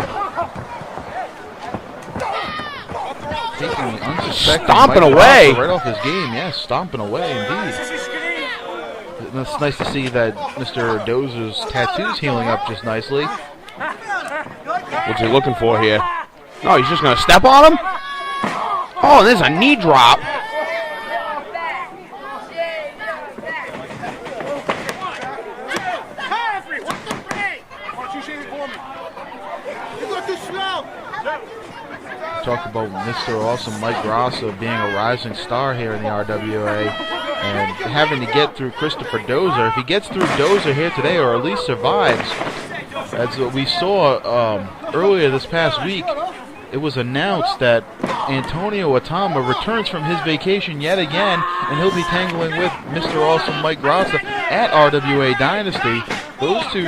Taking the unsuspecting Stomping Mike away. Rossi right off his game. Yes, stomping away indeed. And it's nice to see that Mr. Dozer's tattoo's healing up just nicely. What's he looking for here? No, he's just going to step on him? Oh, there's a knee drop. Talked about Mr. Awesome Mike Rossi being a rising star here in the RWA and having to get through Christopher Dozer. If he gets through Dozer here today, or at least survives, as we saw earlier this past week, it was announced that Antonio Atama returns from his vacation yet again, and he'll be tangling with Mr. Awesome Mike Rossi at RWA Dynasty. Those two,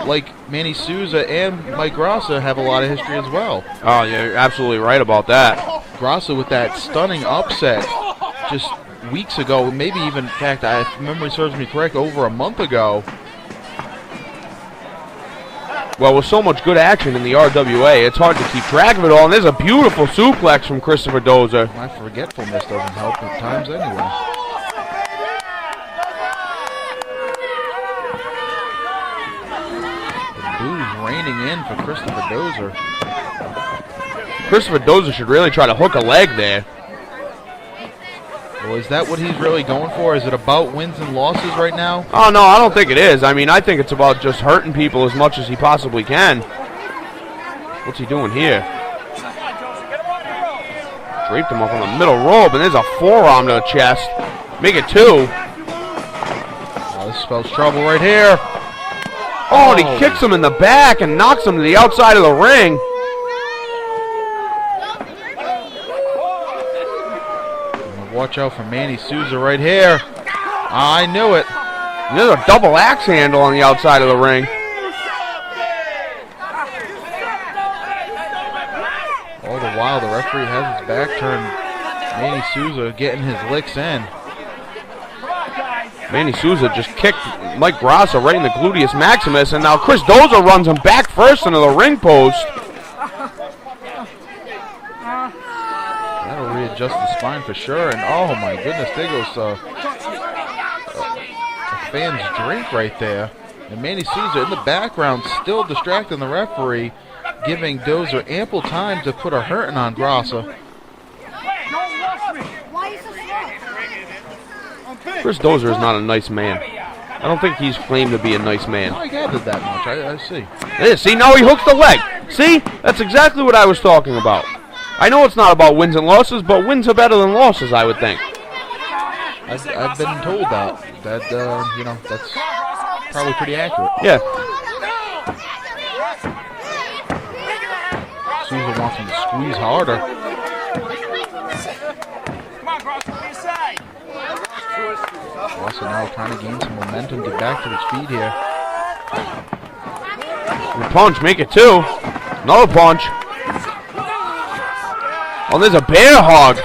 like Manny Souza and Mike Rossi, have a lot of history as well. Oh, you're absolutely right about that. Rossi with that stunning upset just weeks ago, maybe even, in fact, if memory serves me correct, over a month ago. Well, with so much good action in the RWA, it's hard to keep track of it all. And there's a beautiful suplex from Christopher Dozer. My forgetfulness doesn't help at times anyway. Raining in for Christopher Dozer. Christopher Dozer should really try to hook a leg there. Well, is that what he's really going for? Is it about wins and losses right now? Oh, no, I don't think it is. I mean, I think it's about just hurting people as much as he possibly can. What's he doing here? Draped him up on the middle rope, and there's a forearm to the chest. Make it 2. Oh, this spells trouble right here. Oh, and he kicks him in the back and knocks him to the outside of the ring. Watch out for Manny Souza right here. I knew it. And there's a double axe handle on the outside of the ring. All the while, the referee has his back turned. Manny Souza getting his licks in. Manny Souza just kicked Mike Rossi right in the gluteus maximus, and now Chris Dozer runs him back first into the ring post. That'll readjust the spine for sure, and oh my goodness, there goes a fan's drink right there. And Manny Souza in the background still distracting the referee, giving Dozer ample time to put a hurting on Rossi. Chris Dozer is not a nice man. I don't think he's claimed to be a nice man. I gathered that much. I see. See, now he hooks the leg. See? That's exactly what I was talking about. I know it's not about wins and losses, but wins are better than losses, I would think. I've been told that you know, that's probably pretty accurate. Yeah. Souza wants him to squeeze harder. Also now trying to gain some momentum, get back to his feet here. And punch, make it 2. Another punch. Oh, there's a bear hug.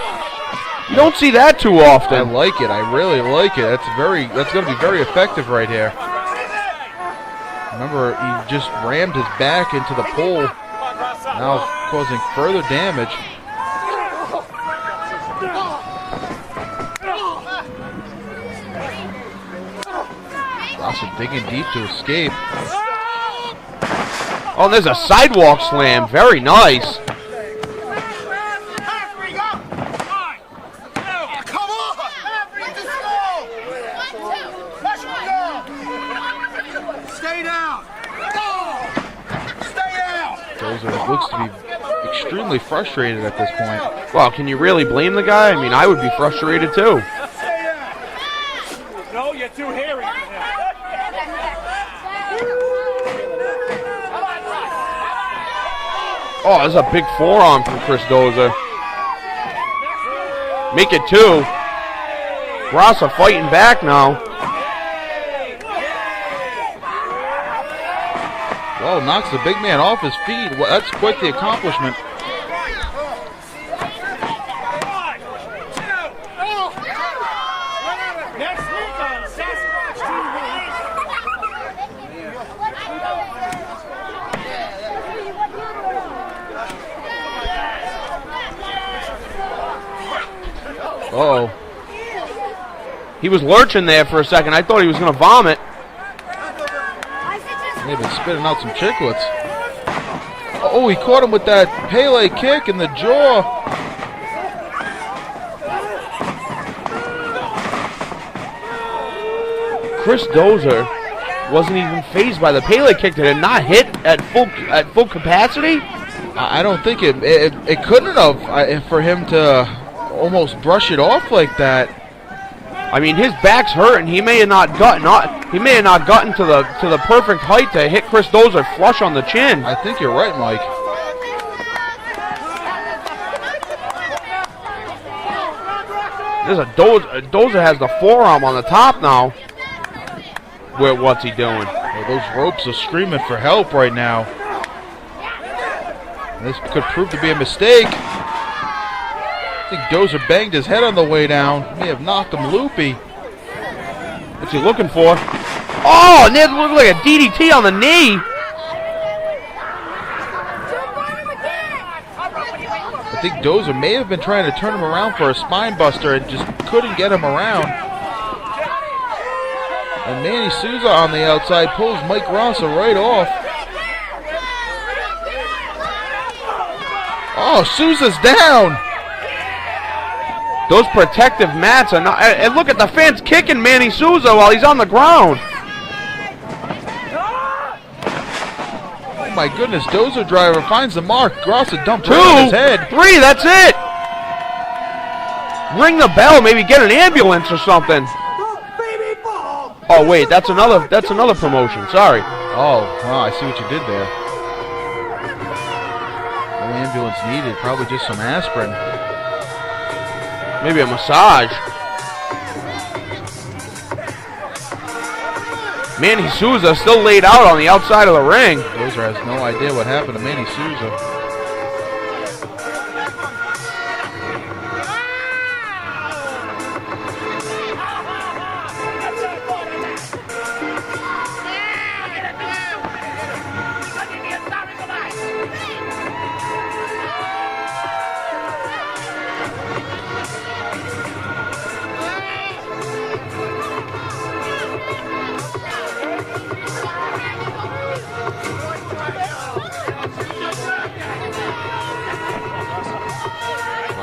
You don't see that too often. I like it. I really like it. That's going to be very effective right here. Remember, he just rammed his back into the pole, now causing further damage. Rossi digging deep to escape. Oh, there's a sidewalk slam. Very nice. Stay down. Stay down. Dozer looks to be extremely frustrated at this point. Well, can you really blame the guy? I mean, I would be frustrated too. No, you're too hairy. Oh, there's a big forearm from Chris Dozer. Make it 2. Rossi fighting back now. Whoa, knocks the big man off his feet. Well, that's quite the accomplishment. Uh-oh. He was lurching there for a second. I thought he was going to vomit. They've been spitting out some chiclets. Oh, he caught him with that Pele kick in the jaw. Chris Dozer wasn't even fazed by the Pele kick. Did it not hit at full capacity? I don't think it couldn't have for him to almost brush it off like that. I mean, his back's hurting. He may have not gotten to the perfect height to hit Chris Dozer flush on the chin. I think you're right, Mike. There's Dozer has the forearm on the top now. What's he doing? Well, those ropes are screaming for help right now. This could prove to be a mistake. I think Dozer banged his head on the way down. May have knocked him loopy. What's he looking for? Oh, and it looked like a DDT on the knee. I think Dozer may have been trying to turn him around for a spine buster and just couldn't get him around. And Manny Souza on the outside pulls Mike Rossi right off. Oh, Souza's down. Those protective mats are not. And look at the fans kicking Manny Souza while he's on the ground. Oh my goodness, Dozer driver finds the mark. Rossi dumped 2, right on his head. 3, that's it. Ring the bell, maybe get an ambulance or something. Oh wait, that's another promotion. Sorry. Oh, wow, I see what you did there. No ambulance needed, probably just some aspirin. Maybe a massage. Manny Souza still laid out on the outside of the ring. Dozer has no idea what happened to Manny Souza.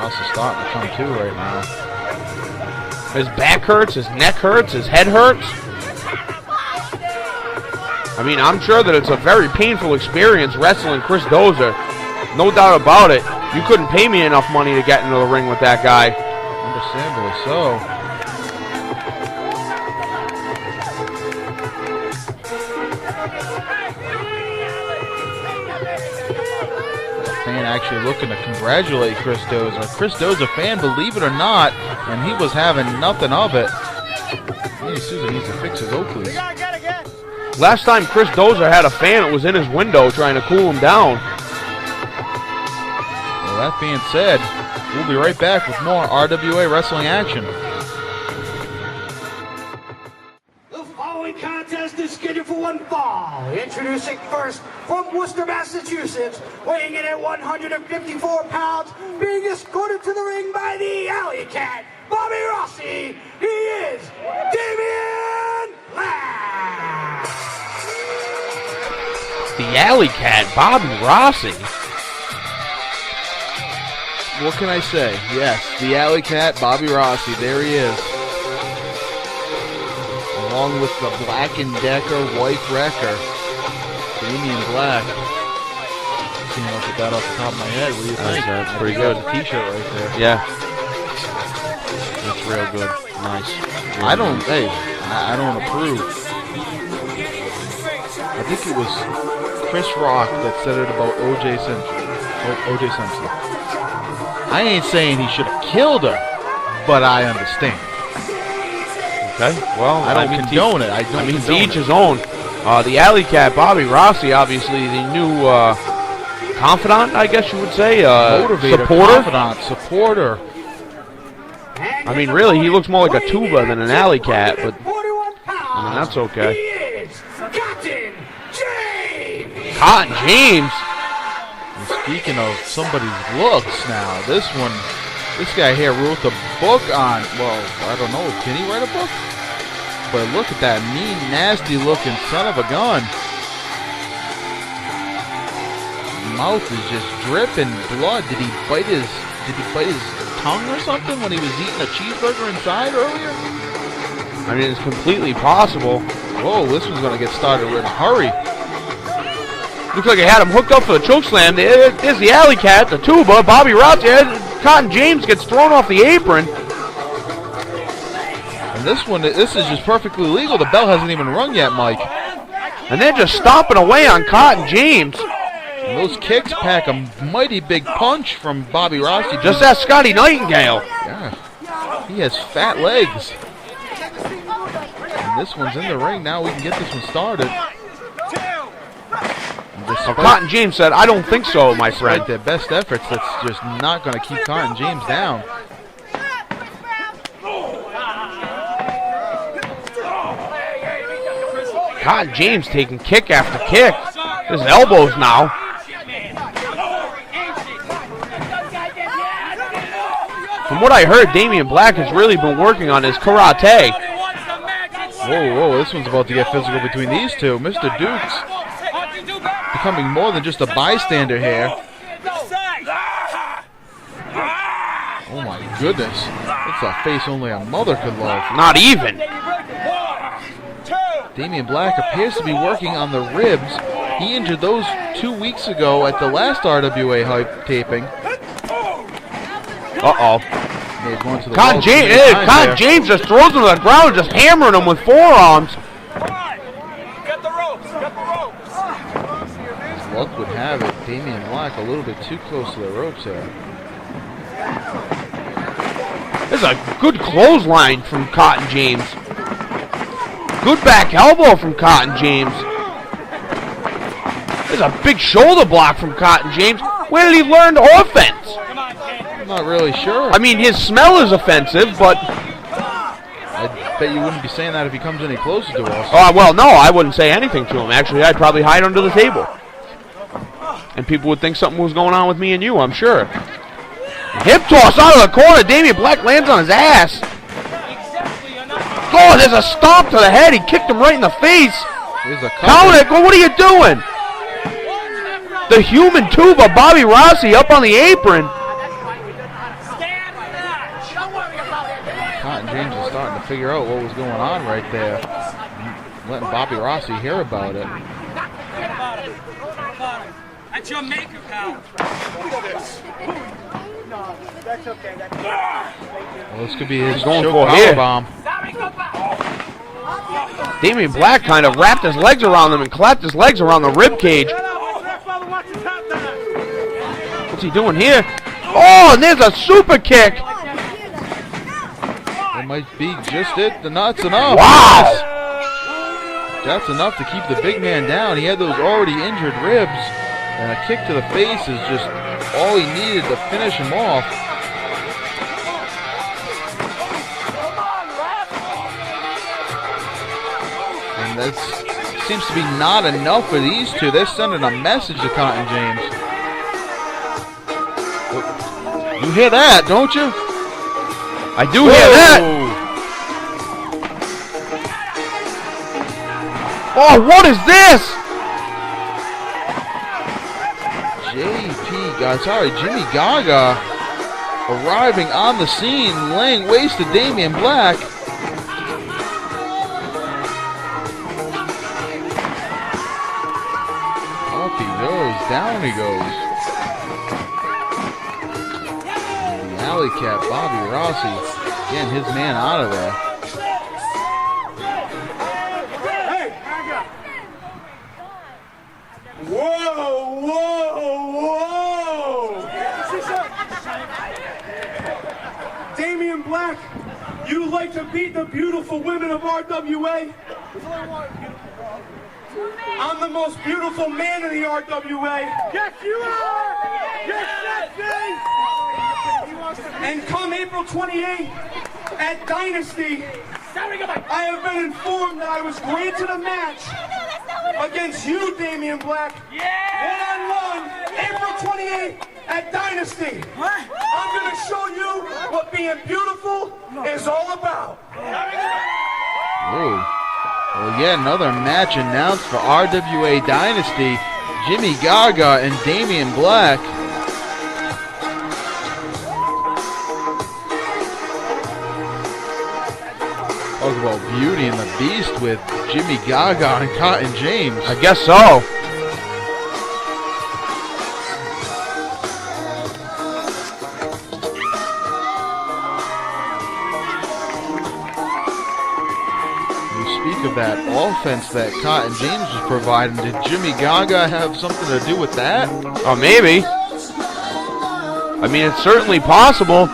Is starting to come to right now. His back hurts, his neck hurts, his head hurts. I mean, I'm sure that it's a very painful experience wrestling Chris Dozer. No doubt about it. You couldn't pay me enough money to get into the ring with that guy. Understandably so. Actually looking to congratulate Chris Dozer. Chris Dozer fan, believe it or not, and he was having nothing of it. Manny Souza needs to fix his Oakleys. Last time Chris Dozer had a fan, it was in his window trying to cool him down. Well, that being said, we'll be right back with more RWA wrestling action. The following contest is scheduled for one fall. Introducing first from Worcester, Massachusetts, weighing in at 154 pounds, being escorted to the ring by the Alley Cat, Bobby Rossi. He is Damien Black. The alley cat, Bobby Rossi. What can I say? Yes, the alley cat, Bobby Rossi. There he is. Along with the Black & Decker wife wrecker, Damien Black. Can't look at that off the top of my head. What do you think? That's pretty good. That's a t-shirt right there. Yeah. That's real good. Nice. I don't approve. I think it was Chris Rock that said it about O.J. Simpson. I ain't saying he should have killed her, but I understand. Okay. Well, I don't condone it. I mean, to each his own. The alley cat, Bobby Rossi, obviously the new confidant, I guess you would say. Motivator, supporter. confidant, supporter. I mean, really, he looks more like a tuba than an alley cat, but I mean, that's okay. Cotton James. And speaking of somebody's looks now, this guy here wrote the book on, well, I don't know, can he write a book? But look at that mean, nasty looking son of a gun. Mouth is just dripping blood. Did he bite his tongue or something when he was eating a cheeseburger inside earlier? I mean, it's completely possible. Whoa, this one's gonna get started in a hurry. Looks like he had him hooked up for the choke slam. There's the alley cat, the tuba, Bobby Rossi. Cotton James gets thrown off the apron. And this is just perfectly legal. The bell hasn't even rung yet, Mike. And they're just stomping away on Cotton James. And those kicks pack a mighty big punch from Bobby Rossi. Just ask Scotty Nightingale. Yeah, he has fat legs. And this one's in the ring now. We can get this one started. Cotton James said, "I don't think so, my friend." Despite their best efforts, that's just not going to keep Cotton James down. Cotton James taking kick after kick. His elbows now. From what I heard, Damien Black has really been working on his karate. Whoa, this one's about to get physical between these two. Mr. Dukes becoming more than just a bystander here. Oh my goodness. It's a face only a mother could love. Not even. Damien Black appears to be working on the ribs. He injured those 2 weeks ago at the last RWA hype taping. Uh-oh. Cotton James just throws him to the ground, just hammering him with forearms. Get the ropes. As luck would have it, Damien Black a little bit too close to the ropes there. This is a good clothesline from Cotton James. Good back elbow from Cotton James. There's a big shoulder block from Cotton James. Where did he learn offense? I'm not really sure. I mean, his smell is offensive, but I bet you wouldn't be saying that if he comes any closer to us. well, no, I wouldn't say anything to him. Actually, I'd probably hide under the table. And people would think something was going on with me and you, I'm sure. Hip toss out of the corner. Damien Black lands on his ass. Oh, there's a stomp to the head. He kicked him right in the face. Here's a Count it. What are you doing? The human tuba, Bobby Rossi, up on the apron. Cotton James is starting to figure out what was going on right there. Letting Bobby Rossi hear about it. That's your maker, pal. Well, this could be his going choke for here. powerbomb. Damien Black kind of wrapped his legs around him and clapped his legs around the rib cage. What's he doing here? Oh, and there's a super kick. That might be just it. That's enough. Wow. That's enough to keep the big man down. He had those already injured ribs. And a kick to the face is just all he needed to finish him off. And that seems to be not enough for these two. They're sending a message to Cotton James. You hear that, don't you? I do hear that. Oh, what is this? Jimmy Gaga arriving on the scene, laying waste to Damien Black. Up he goes, down he goes. The alley cat, Bobby Rossi, getting his man out of there. Whoa, whoa, whoa! Damien Black, you like to beat the beautiful women of RWA? I'm the most beautiful man in the RWA. Yes, you are! Yes, that's me! And come April 28th at Dynasty, I have been informed that I was granted a match against you, Damien Black. One-on-one, April 28th at Dynasty. I'm going to show you what being beautiful is all about. Ooh. Well, yet another match announced for RWA Dynasty. Jimmy Gaga and Damien Black. Talk about Beauty and the Beast with Jimmy Gaga and Cotton James. I guess so. Of that offense that Cotton James was providing, did Jimmy Gaga have something to do with that? Oh, maybe. I mean, it's certainly possible.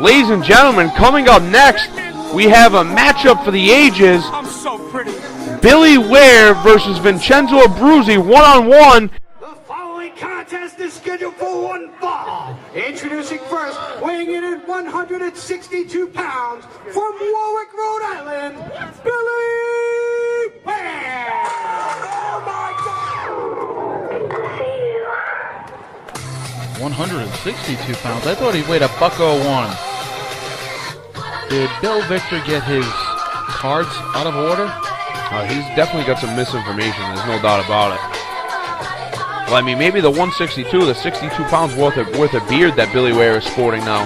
Ladies and gentlemen, coming up next, we have a matchup for the ages. I'm so pretty. Billy Ware versus Vincenzo Bruzi, one-on-one. The following contest is scheduled for one fall. Introducing first, weighing in at 162 pounds, from Warwick, Rhode Island, Billy Ware. Oh my God! 162 pounds. I thought he weighed $101. Did Bill Victor get his cards out of order? He's definitely got some misinformation. There's no doubt about it. Well, I mean, maybe the 162, the 62 pounds worth of beard that Billy Ware is sporting now.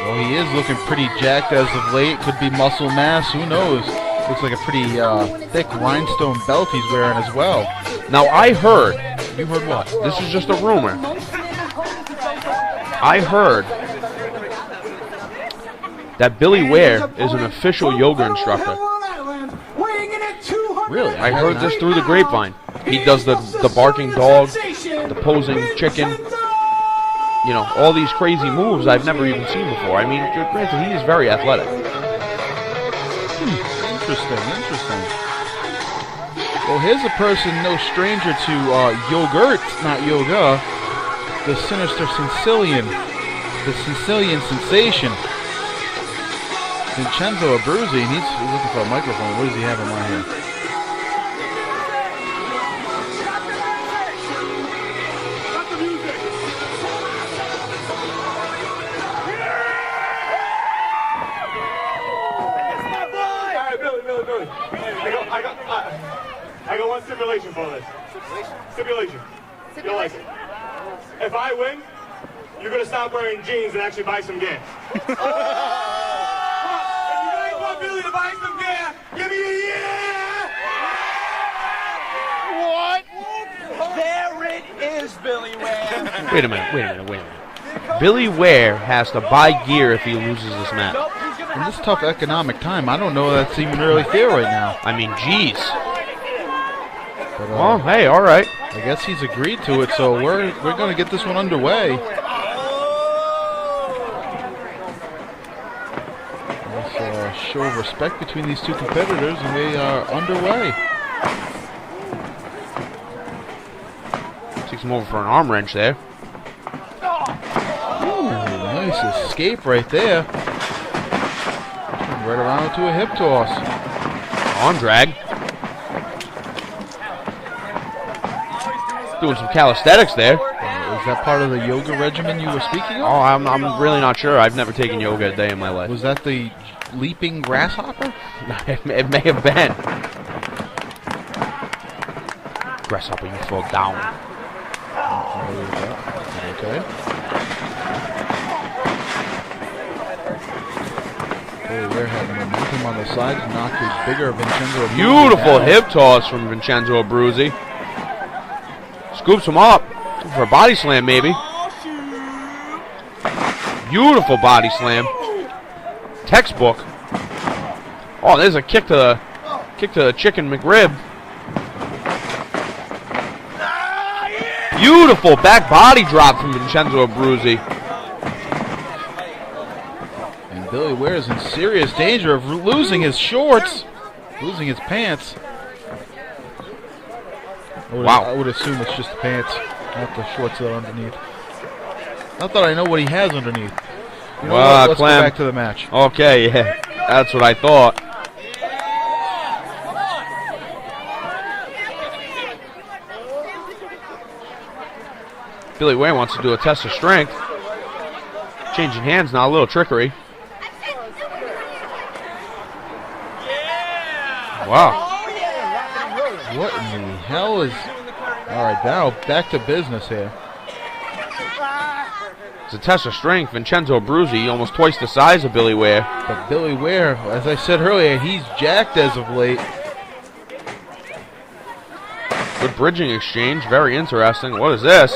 Well, he is looking pretty jacked as of late. Could be muscle mass. Who knows? Looks like a pretty thick rhinestone belt he's wearing as well. Now, I heard. You heard what? This is just a rumor. I heard that Billy Ware is an official yoga instructor. Really? I heard this through the grapevine. He does the barking dog, the posing chicken, you know, all these crazy moves I've never even seen before. I mean, granted, he is very athletic. Interesting. Well, here's a person no stranger to yogurt, not yoga, the sinister Sicilian, the Sicilian sensation, Vincenzo Bruzi. He's looking for a microphone. What does he have in my hand? I got one stipulation for this. Stipulation. You'll like it. If I win, you're going to stop wearing jeans and actually buy some gear. If you guys want Billy to buy some gear, give me a yeah! What? There it is, Billy Ware. Wait a minute. Billy Ware has to buy gear if he loses this match. In this tough economic time, I don't know that's even really fair right now. I mean, geez. But, Well, hey, all right. I guess he's agreed to it, so we're going to get this one underway. Let's show of respect between these two competitors, and they are underway. Takes him over for an arm wrench there. Ooh, nice escape right there. Right around to a hip toss. Arm drag. Doing some calisthenics there. Is that part of the yoga regimen you were speaking of? Oh, I'm really not sure. I've never taken yoga a day in my life. Was that the leaping grasshopper? It may have been. Grasshopper, you fall down. Okay. Ware had momentum on the side to knock the bigger Vincenzo Bruzi Beautiful down. hip toss from Vincenzo Bruzi. Scoops him up for a body slam, maybe. Beautiful body slam. Textbook. Oh, there's a kick to the chicken McRib. Beautiful back body drop from Vincenzo Bruzi. And Billy Ware is in serious danger of losing his shorts, losing his pants. I would assume it's just the pants, not the shorts that are underneath. Not that I know what he has underneath. You know what? Let's go back to the match. Okay, yeah, that's what I thought. Billy Ware wants to do a test of strength. Changing hands now, a little trickery. Wow. What in the hell is... All right, now back to business here. It's a test of strength. Vincenzo Bruzi, almost twice the size of Billy Ware. But Billy Ware, as I said earlier, he's jacked as of late. Good bridging exchange, very interesting. What is this?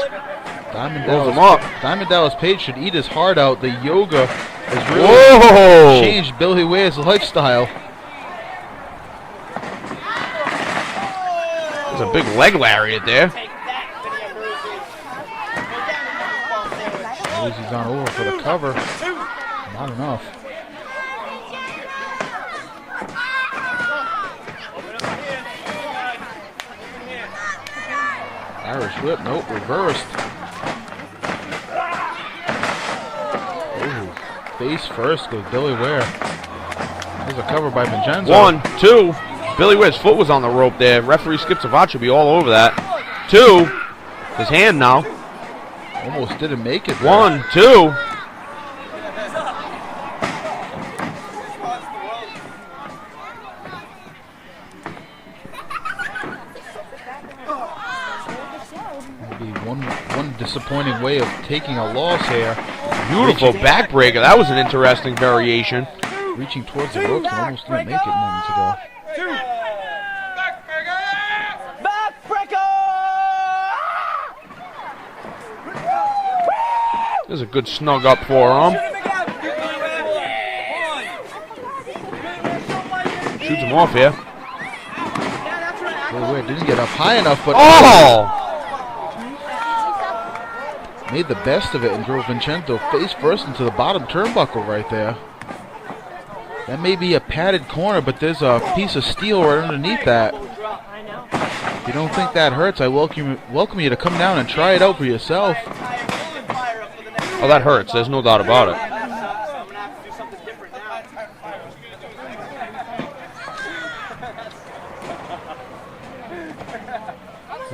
Diamond Dallas Page should eat his heart out. The yoga has really changed Billy Ware's lifestyle. There's a big leg lariat there. Bruzi's on over for the cover. Not enough. Irish whip, nope, reversed. Ooh, face first goes Billy Ware. There's a cover by Vincenzo. 1, 2. Billy Ware's foot was on the rope there. Referee Skip Savant should be all over that. 2. His hand now. Almost didn't make it. 1, 2. One disappointing way of taking a loss here. Beautiful backbreaker. That was an interesting variation. Reaching towards the ropes and almost didn't make it moments ago. There's a good snug up forearm. Shoots him off here. Billy Ware didn't get up high enough, but made the best of it and drove Vincenzo face first into the bottom turnbuckle right there. That may be a padded corner, but there's a piece of steel right underneath that. If you don't think that hurts, I welcome you to come down and try it out for yourself. Oh, that hurts. There's no doubt about it.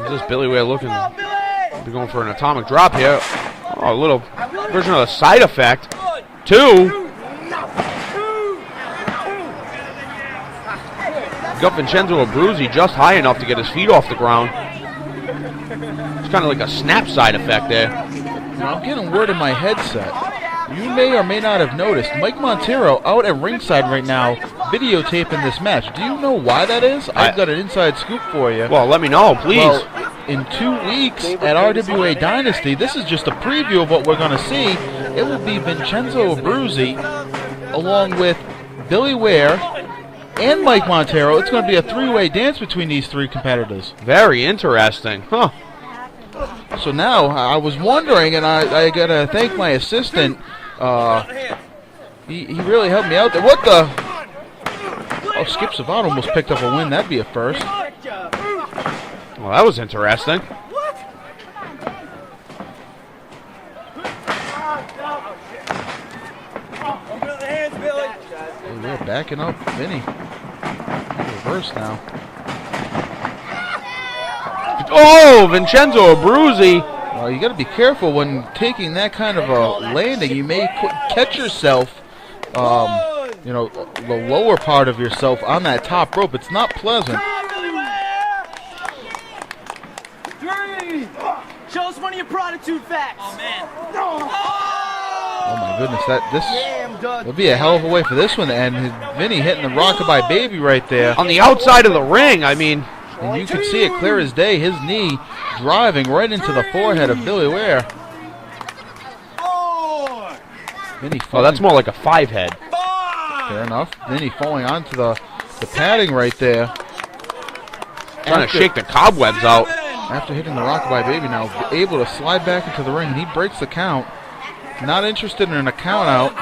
Is this Billy Ware looking to be going for an atomic drop here? Oh, a little version of a side effect. 2. Got Vincenzo Bruzi just high enough to get his feet off the ground. It's kind of like a snap side effect there. Now, I'm getting word in my headset. You may or may not have noticed Mike Montero out at ringside right now videotaping this match. Do you know why that is? I've got an inside scoop for you. Well, let me know, please. Well, in 2 weeks at RWA Dynasty, this is just a preview of what we're going to see. It will be Vincenzo Bruzi along with Billy Ware and Mike Montero. It's going to be a three-way dance between these three competitors. Very interesting. Huh. So now, I was wondering, and I got to thank my assistant. He really helped me out there. What the? Oh, Skip Savant almost picked up a win. That'd be a first. Well, that was interesting. Oh, we're backing up Vinny. Reverse now. Oh, Vincenzo Bruzi. Well, you got to be careful when taking that kind of a landing. You may catch yourself, you know, the lower part of yourself on that top rope. It's not pleasant. Show us one of your platitude facts. Oh, man. Oh my goodness, would be a hell of a way for this one to end. Vinny hitting the rockabye baby right there. On the outside of the ring, I mean. And you can see it clear as day, his knee driving right into the forehead of Billy Ware. Vinny that's more like a 5 head. Fair enough. Vinny falling onto the padding right there. Trying to shake the cobwebs out. After hitting the rockabye baby now, able to slide back into the ring, and he breaks the count. Not interested in a count out.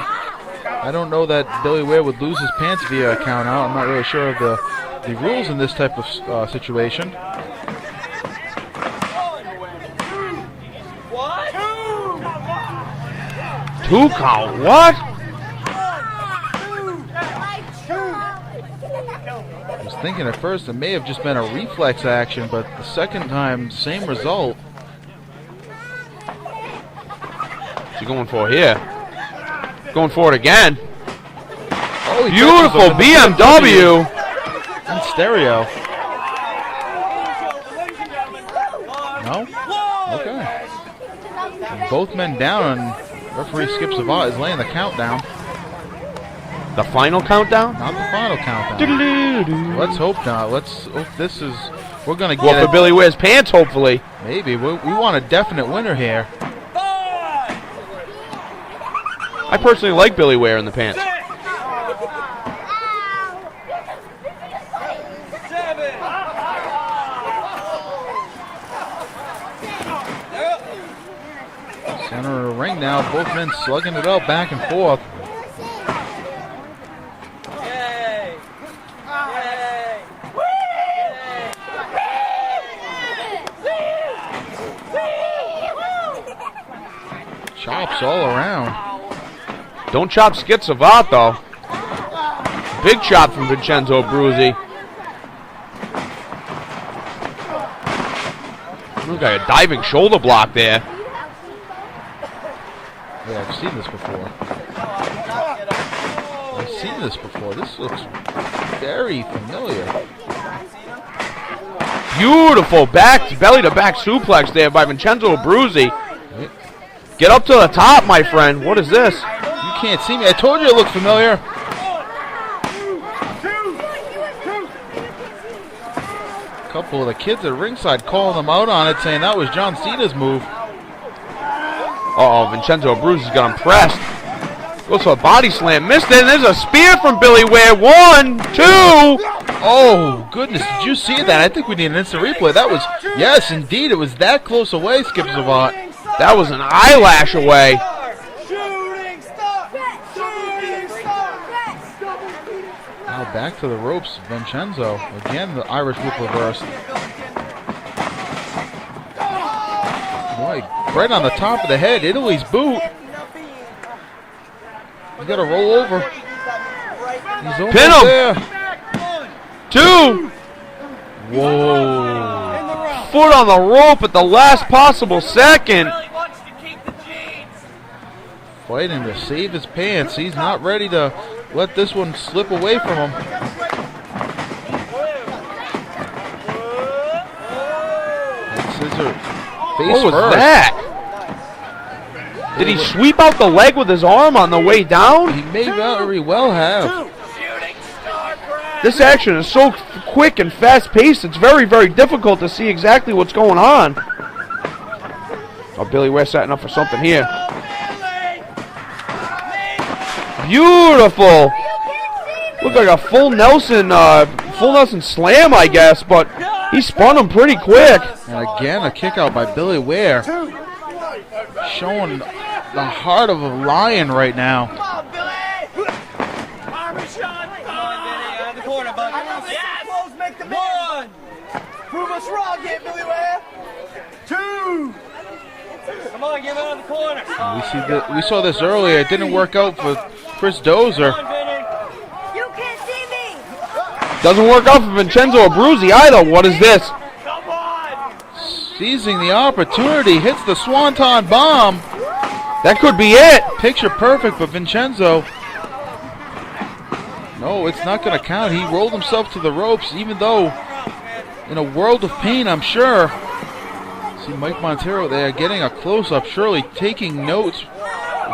I don't know that Billy Ware would lose his pants via a count out. I'm not really sure of the rules in this type of situation. What? 2 count, what? I was thinking at first it may have just been a reflex action, but the second time, same result. What's he going for here? Going for it again. Oh, beautiful BMW. In stereo. No? Okay. And both men down, and referee Skip Savat is laying the countdown. The final countdown? Not the final countdown. Let's hope not. Let's hope this is... We're going to get for Billy Ware's pants, hopefully. Maybe. We want a definite winner here. I personally like Billy Ware in the pants. Center of the ring now. Both men slugging it out back and forth. Chops all around. Don't chop Skip Savat, though. Big chop from Vincenzo Bruzi. Look like a diving shoulder block there. Yeah, I've seen this before. This looks very familiar. Beautiful belly to back suplex there by Vincenzo Bruzi. Get up to the top, my friend. What is this? You can't see me. I told you it looked familiar. A couple of the kids at ringside calling them out on it, saying that was John Cena's move. Uh-oh, Vincenzo Bruzi's got him pressed. Goes for a body slam. Missed it. And there's a spear from Billy Ware. 1, 2. Oh, goodness. Did you see that? I think we need an instant replay. That was, yes, indeed. It was that close away, Skip Savat. That was an eyelash away. Now back to the ropes, Vincenzo. Again, the Irish whip reverse. Boy, right on the top of the head, Italy's boot. He's got to roll over. He's almost Pin him. there. 2. Whoa. Foot on the rope at the last possible second. Fighting to save his pants. He's not ready to let this one slip away from him. Scissor. Face What was first. that? Did he sweep out the leg with his arm on the way down? He may very well have. This action is so quick and fast-paced, it's very, very difficult to see exactly what's going on. Oh, Billy Ware setting up for something here. Beautiful. Looked like a full Nelson slam, I guess, but he spun him pretty quick. And again, a kick out by Billy Ware. Showing the heart of a lion right now. One. Prove us wrong here, Billy Ware. 2. Come on, give it on the corner. We saw this earlier. It didn't work out for Chris Dozer. You can't see me. Doesn't work out for Vincenzo Bruzi either. What is this? Seizing the opportunity, hits the Swanton bomb. That could be it. Picture perfect, but Vincenzo. No, it's not going to count. He rolled himself to the ropes, even though in a world of pain, I'm sure. See Mike Montero there getting a close-up, surely taking notes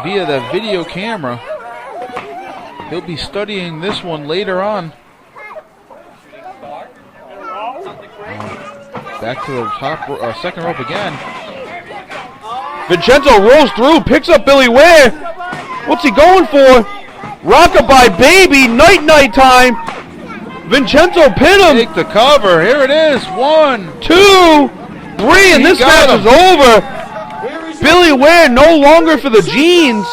via the video camera. He'll be studying this one later on. Back to the top, second rope again. Vincenzo rolls through, picks up Billy Ware. What's he going for? Rockabye baby, night time. Vincenzo pin him. Take the cover. Here it is. 1, 2, 3, and this match is over. Billy Ware no longer for the jeans.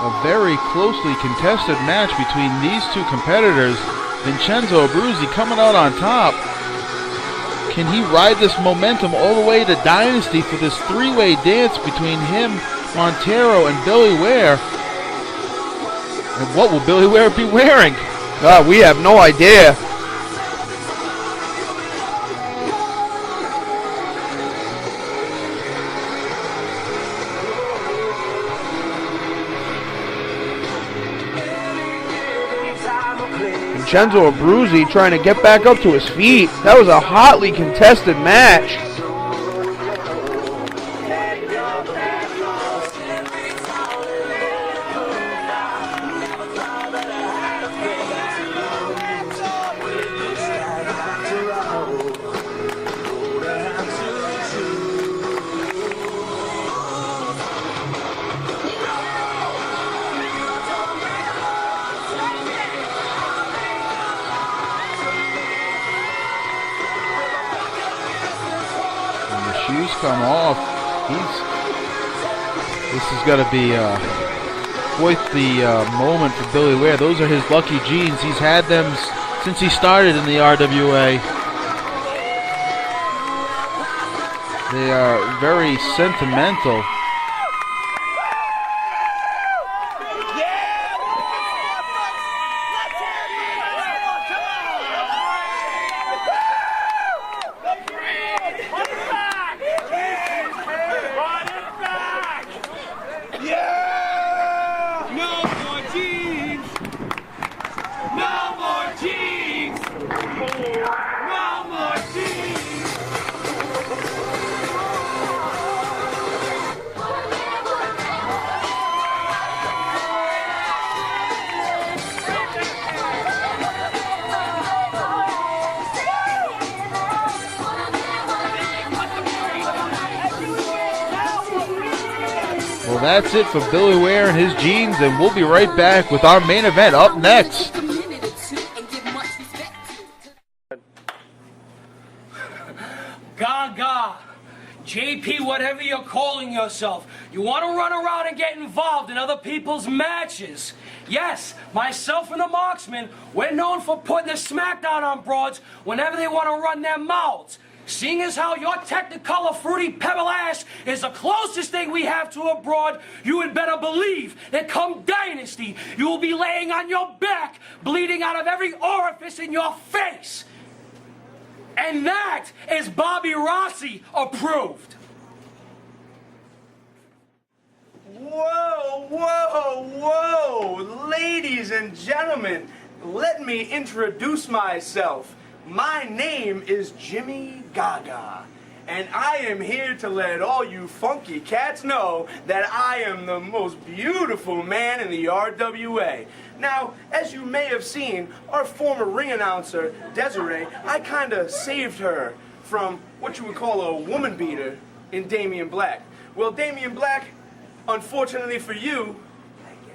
A very closely contested match between these two competitors. Vincenzo Bruzi coming out on top. Can he ride this momentum all the way to Dynasty for this three-way dance between him, Montero, and Billy Ware? And what will Billy Ware be wearing? We have no idea. Vincenzo Bruzi trying to get back up to his feet. That was a hotly contested match. Shoes come off. This is going to be quite the moment for Billy Ware. Those are his lucky jeans. He's had them since he started in the RWA. They are very sentimental. Well, that's it for Billy Ware and his jeans, and we'll be right back with our main event up next. Gaga, JP, whatever you're calling yourself, you want to run around and get involved in other people's matches. Yes, myself and the Marksman, we're known for putting the smackdown on broads whenever they want to run their mouths. Seeing as how your Technicolor Fruity Pebble ass is the closest thing we have to a broad, you had better believe that come Dynasty, you will be laying on your back, bleeding out of every orifice in your face. And that is Bobby Rossi approved. Whoa, whoa, whoa! Ladies and gentlemen, let me introduce myself. My name is Jimmy Gaga, and I am here to let all you funky cats know that I am the most beautiful man in the RWA. Now, as you may have seen, our former ring announcer, Desiree, I kinda saved her from what you would call a woman beater in Damien Black. Well, Damien Black, unfortunately for you,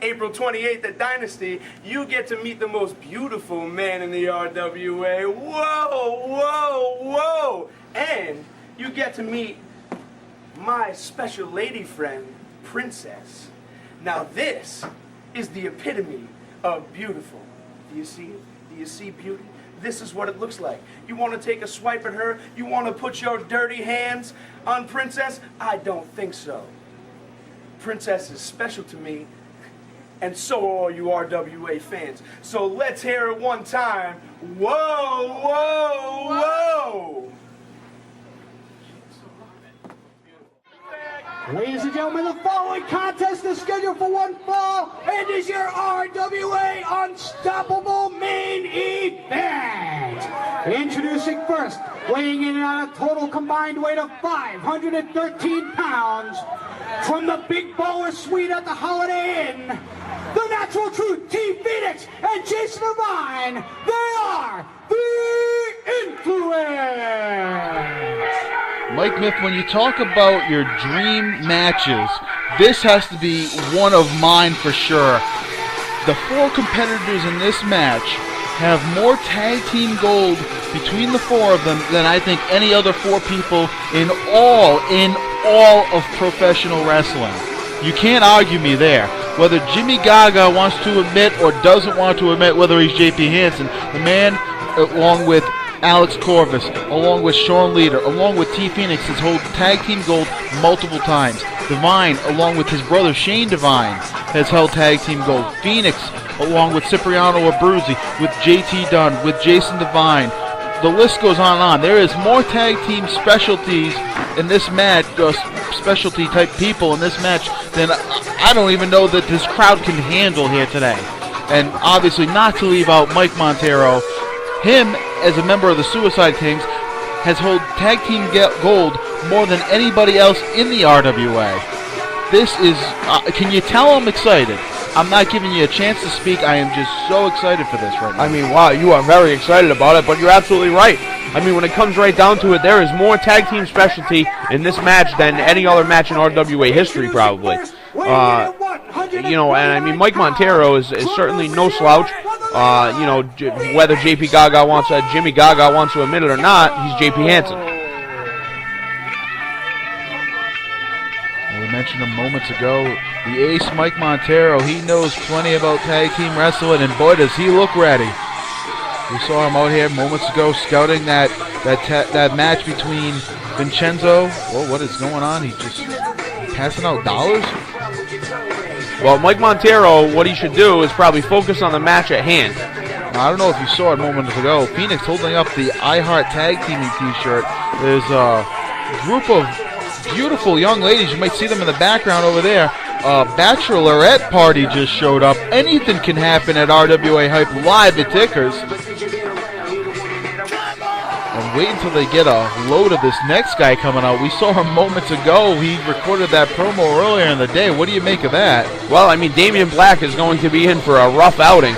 April 28th at Dynasty, you get to meet the most beautiful man in the RWA. Whoa, whoa, whoa! And you get to meet my special lady friend, Princess. Now this is the epitome of beautiful. Do you see it? Do you see beauty? This is what it looks like. You want to take a swipe at her? You want to put your dirty hands on Princess? I don't think so. Princess is special to me, and so are all you RWA fans. So let's hear it one time. Whoa, whoa, whoa! Ladies and gentlemen, the following contest is scheduled for one fall and is your RWA Unstoppable main event. Introducing first, weighing in at a total combined weight of 513 pounds, from the Big Baller Suite at the Holiday Inn, the Natural Truth, T Phoenix, and Jason Devine, they are the Influence! Mike Myth, when you talk about your dream matches, this has to be one of mine for sure. The 4 competitors in this match have more tag team gold between the 4 of them than I think any other 4 people in all of professional wrestling. You can't argue me there. Whether Jimmy Gaga wants to admit or doesn't want to admit whether he's JP Hansen, the man, along with Alex Corvus, along with Sean Leader, along with T Phoenix, has held tag team gold multiple times. Divine, along with his brother Shane Divine, has held tag team gold. Phoenix, along with Cipriano Abruzzi, with JT Dunn, with Jason Divine. The list goes on and on. There is more tag team specialties in this match, specialty type people in this match, than I don't even know that this crowd can handle here today. And obviously not to leave out Mike Montero. Him, as a member of the Suicide Kings, has held tag team gold more than anybody else in the RWA. This is, can you tell I'm excited? I'm not giving you a chance to speak. I am just so excited for this right now. I mean, wow, you are very excited about it, but you're absolutely right. I mean, when it comes right down to it, there is more tag team specialty in this match than any other match in RWA history, probably. You know, and I mean, Mike Montero is certainly no slouch. You know, whether Jimmy Gaga wants to admit it or not, he's JP Hansen. We mentioned him moments ago, the ace Mike Montero. He knows plenty about tag team wrestling, and boy, does he look ready. We saw him out here moments ago scouting that match between Vincenzo. Whoa, what is going on? He's just passing out dollars? Well, Mike Montero, what he should do is probably focus on the match at hand. Now, I don't know if you saw it moments ago. Phoenix holding up the I Heart Tag Teaming t-shirt. There's a group of beautiful young ladies. You might see them in the background over there. A bachelorette party just showed up. Anything can happen at RWA Hype live at Tickers. And wait until they get a load of this next guy coming out. We saw him moments ago. He recorded that promo earlier in the day. What do you make of that? Well, I mean, Damien Black is going to be in for a rough outing.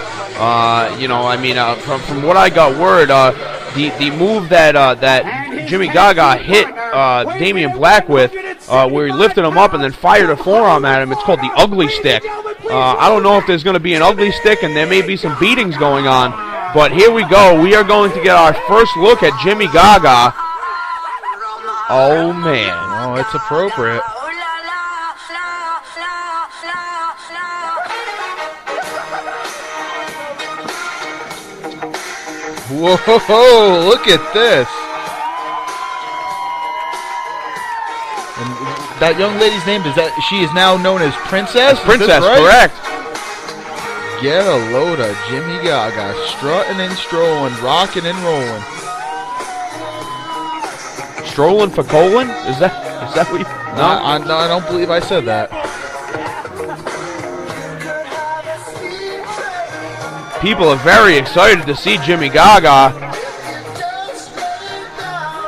You know, I mean, from what I got word, the move that Jimmy Gaga hit Damien Black with, where he lifted him up and then fired a forearm at him, it's called the ugly stick. I don't know if there's going to be an ugly stick, and there may be some beatings going on. But here we go. We are going to get our first look at Jimmy Gaga. Oh, man. Oh, it's appropriate. Whoa, look at this. And that young lady's name, she is now known as Princess? Princess, correct. Get a load of Jimmy Gaga, strutting and strolling, rocking and rolling. Strolling for colon? Is that what you... No, I don't believe I said that. People are very excited to see Jimmy Gaga.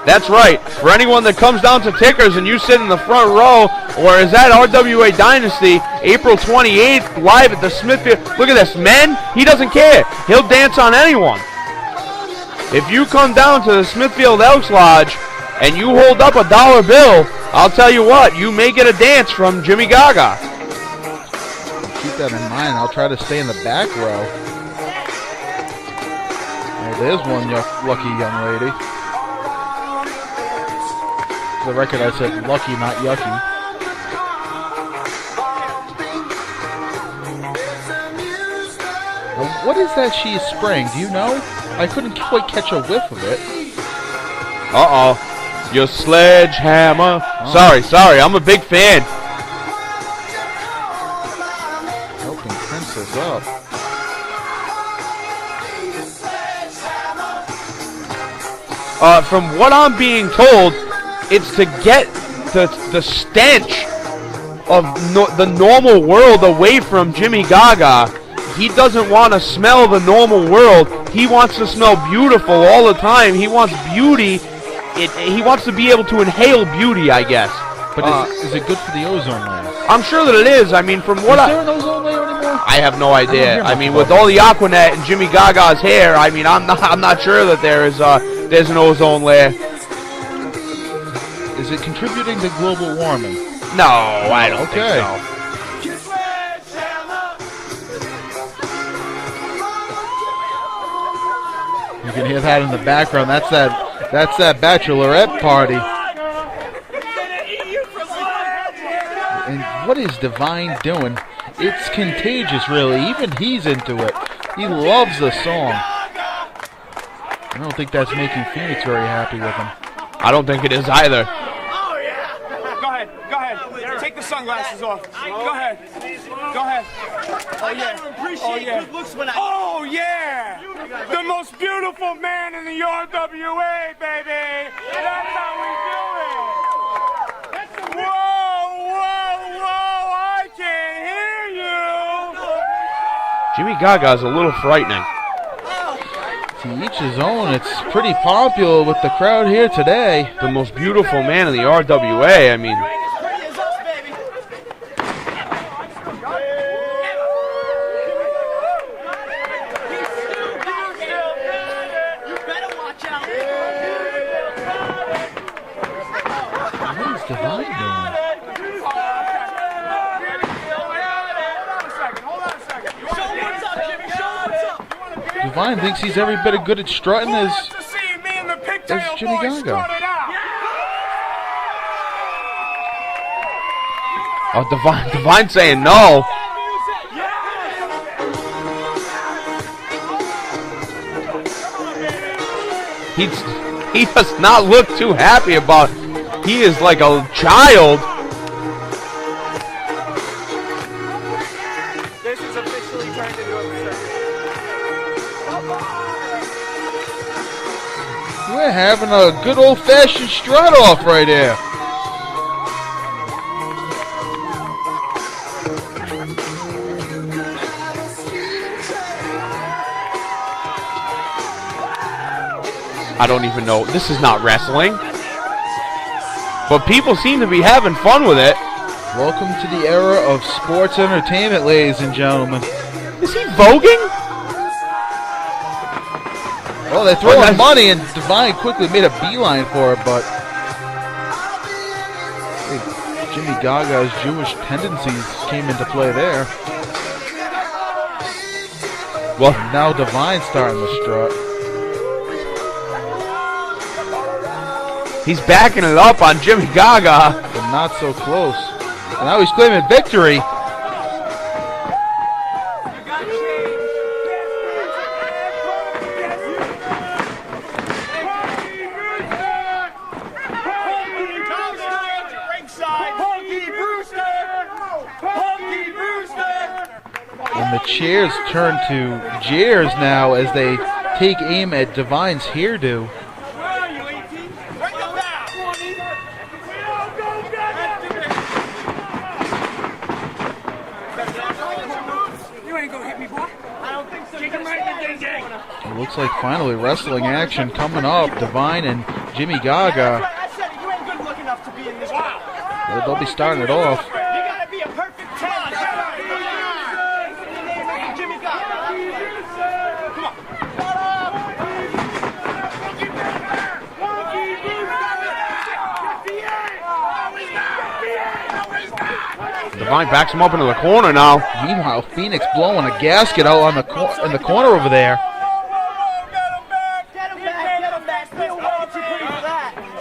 That's right. For anyone that comes down to Tickers and you sit in the front row, or is that RWA Dynasty, April 28th, live at the Smithfield. Look at this, men. He doesn't care. He'll dance on anyone. If you come down to the Smithfield Elks Lodge and you hold up a $1 bill, I'll tell you what, you may get a dance from Jimmy Gaga. Keep that in mind. I'll try to stay in the back row. Oh, there's one lucky young lady. For the record, I said lucky, not yucky. Well, what is that she is spraying? Do you know? I couldn't quite catch a whiff of it. Uh-oh. Your sledgehammer. Oh. Sorry. I'm a big fan. Helping Princess up. From what I'm being told, it's to get the stench of the normal world away from Jimmy Gaga. He doesn't want to smell the normal world. He wants to smell beautiful all the time. He wants beauty he wants to be able to inhale beauty, I guess. But is it good for the ozone layer? I'm sure that it is. I mean, from what Is there an ozone layer anymore? I have no idea. I mean, much with all the Aquanet and Jimmy Gaga's hair, I mean, I'm not sure that there's an ozone layer. Is it contributing to global warming? No, I don't think so. You can hear that in the background. That's that bachelorette party. And what is Divine doing? It's contagious, really. Even he's into it. He loves the song. I don't think that's making Phoenix very happy with him. I don't think it is either. Go ahead. Take the sunglasses off. Go ahead. Oh yeah. The most beautiful man in the RWA, baby. That's how we do it. Whoa, I can't hear you. Jimmy Gaga's a little frightening. To each his own. It's pretty popular with the crowd here today. The most beautiful man in the RWA. I mean, what is Divine doing? Divine thinks he's every bit as good at strutting as Jimmy Gaga. oh, Divine saying no. He does not look too happy about it. He is like a child. This is officially turned into a circus. We're having a good old-fashioned strut off right here. I don't even know. This is not wrestling. But people seem to be having fun with it. Welcome to the era of sports entertainment, ladies and gentlemen. Is he voguing? Well, they're throwing money, and Divine quickly made a beeline for it, but Jimmy Gaga's Jewish tendencies came into play there. Well, now Divine's starting to strut. He's backing it up on Jimmy Gaga. But not so close. And now he's claiming victory. And the chairs turn to jeers now as they take aim at Divine's hairdo. It looks like finally wrestling action coming up. Divine and Jimmy Gaga. They'll be starting it off. Divine backs him up into the corner now. Meanwhile, Phoenix blowing a gasket out on in the corner over there.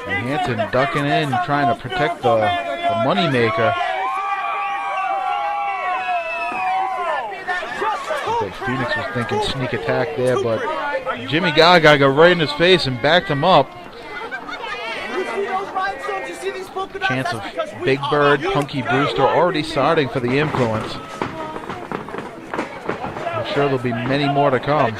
And Hanson ducking in, trying to protect the moneymaker. I think Phoenix was thinking sneak attack there, but Jimmy Gaga got right in his face and backed him up. Chance of Big Bird, Punky Brewster already starting for the influence. I'm sure there'll be many more to come.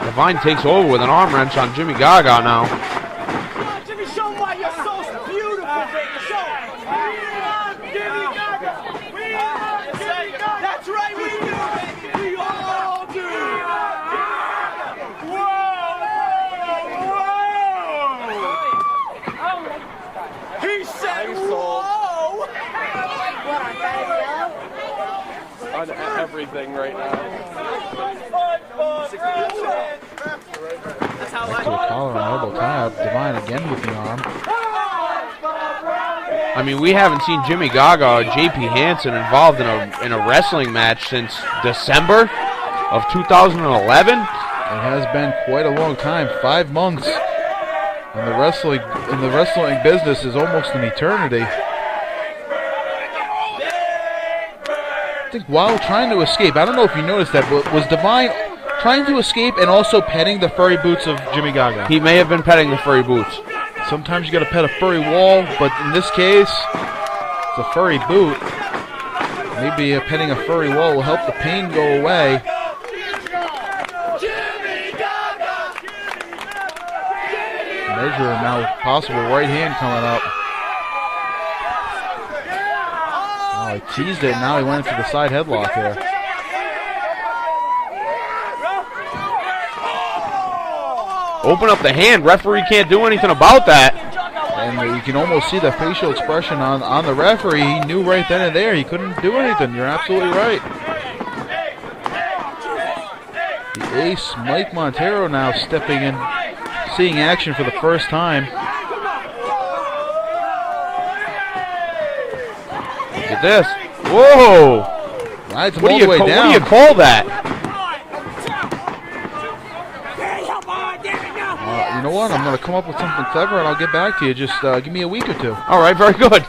Divine takes over with an arm wrench on Jimmy Gaga now. Jimmy, show him why you're so everything right now. To a collar and elbow tie-up. Divine again with the arm. I mean, we haven't seen Jimmy Gaga or J.P. Hansen involved in a wrestling match since December of 2011. It has been quite a long time, 5 months. And the wrestling business is almost an eternity. I think while trying to escape, I don't know if you noticed that, but was Divine trying to escape and also petting the furry boots of Jimmy Gaga? He may have been petting the furry boots. Sometimes you got to pet a furry wall, but in this case, it's a furry boot. Maybe petting a furry wall will help the pain go away. Measure now, possible right hand coming up. Oh, he teased it, now he went into the side headlock here. Open up the hand. Referee can't do anything about that. And you can almost see the facial expression on the referee. He knew right then and there he couldn't do anything. You're absolutely right. The ace, Mike Montero, now stepping in, seeing action for the first time. Look at this. Whoa! Rides him all the way down. What do you call that? You know what? I'm going to come up with something clever and I'll get back to you. Just give me a week or two. All right, very good.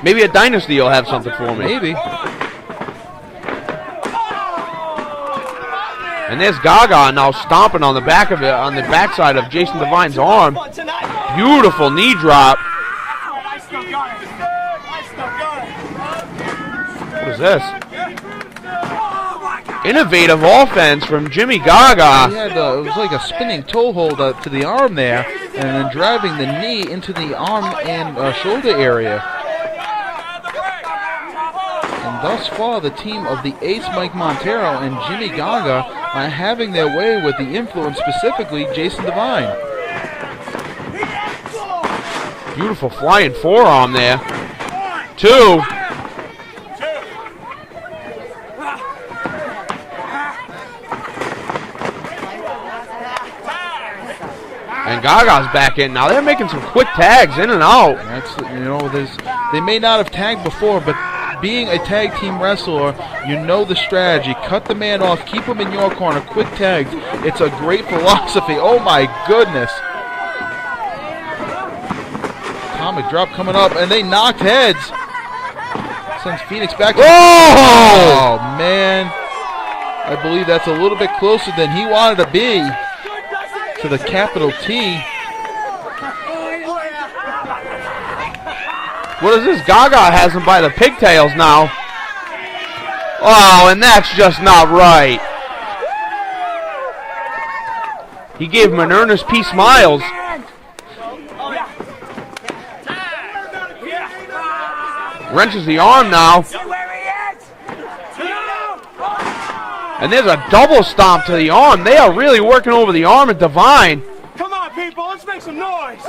Maybe at Dynasty you'll have something for me. Maybe. And there's Gaga now stomping on the back of it, on the backside of Jason Divine's arm. Beautiful knee drop. What is this? Innovative offense from Jimmy Gaga. He had, it was like a spinning toe hold to the arm there, and then driving the knee into the arm and shoulder area. And thus far, the team of the ace Mike Montero and Jimmy Gaga are having their way with the influence, specifically Jason Divine. Beautiful flying forearm there. 2. And Gaga's back in. Now they're making some quick tags in and out. That's, you know, they may not have tagged before, but being a tag team wrestler, you know the strategy. Cut the man off, keep him in your corner, quick tags. It's a great philosophy. Oh my goodness. Atomic drop coming up, and they knocked heads. Sends Phoenix back to oh man. I believe that's a little bit closer than he wanted to be. To the capital T. What is this? Gaga has him by the pigtails now. Oh, and that's just not right. He gave him an Ernest P. Smiles. Wrenches the arm now. And there's a double stomp to the arm. They are really working over the arm of Divine. Come on, people, let's make some noise.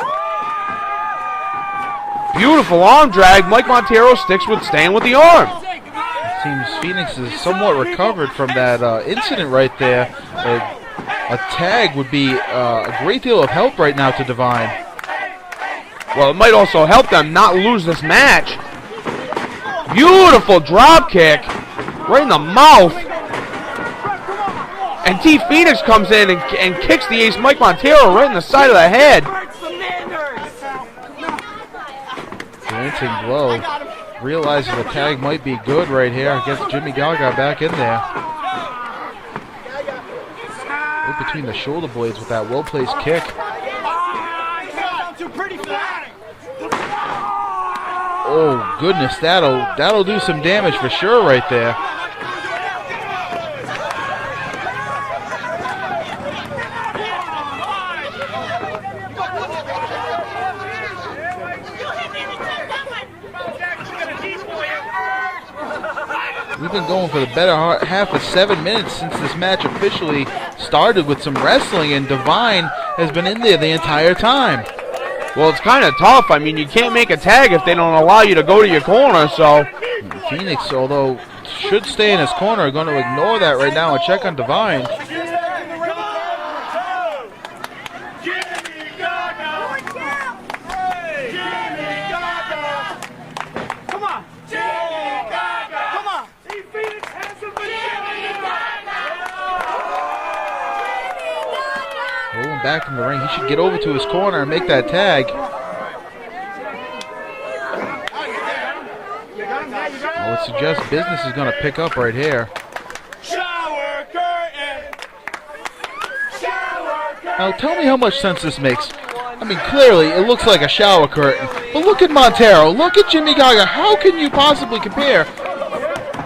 Beautiful arm drag. Mike Montero sticks with staying with the arm. It seems Phoenix is somewhat recovered from that incident right there. A tag would be a great deal of help right now to Divine. Well, it might also help them not lose this match. Beautiful drop kick. Right in the mouth. And T. Phoenix comes in and kicks the ace Mike Montero right in the side of the head. Glancing blow. Realizes the tag might be good right here. Gets Jimmy Gaga back in there. Right between the shoulder blades with that well-placed kick. Oh goodness, that'll do some damage for sure right there. We've been going for the better half of 7 minutes since this match officially started with some wrestling, and Divine has been in there the entire time. Well, it's kind of tough. I mean, you can't make a tag if they don't allow you to go to your corner, so. Phoenix, although should stay in his corner are going to ignore that right now and check on Divine. Rolling back from the ring. He should get over to his corner and make that tag. I would suggest business is going to pick up right here. Shower curtain. Shower curtain. Now tell me how much sense this makes. I mean, clearly it looks like a shower curtain. But look at Montero. Look at Jimmy Gaga. How can you possibly compare?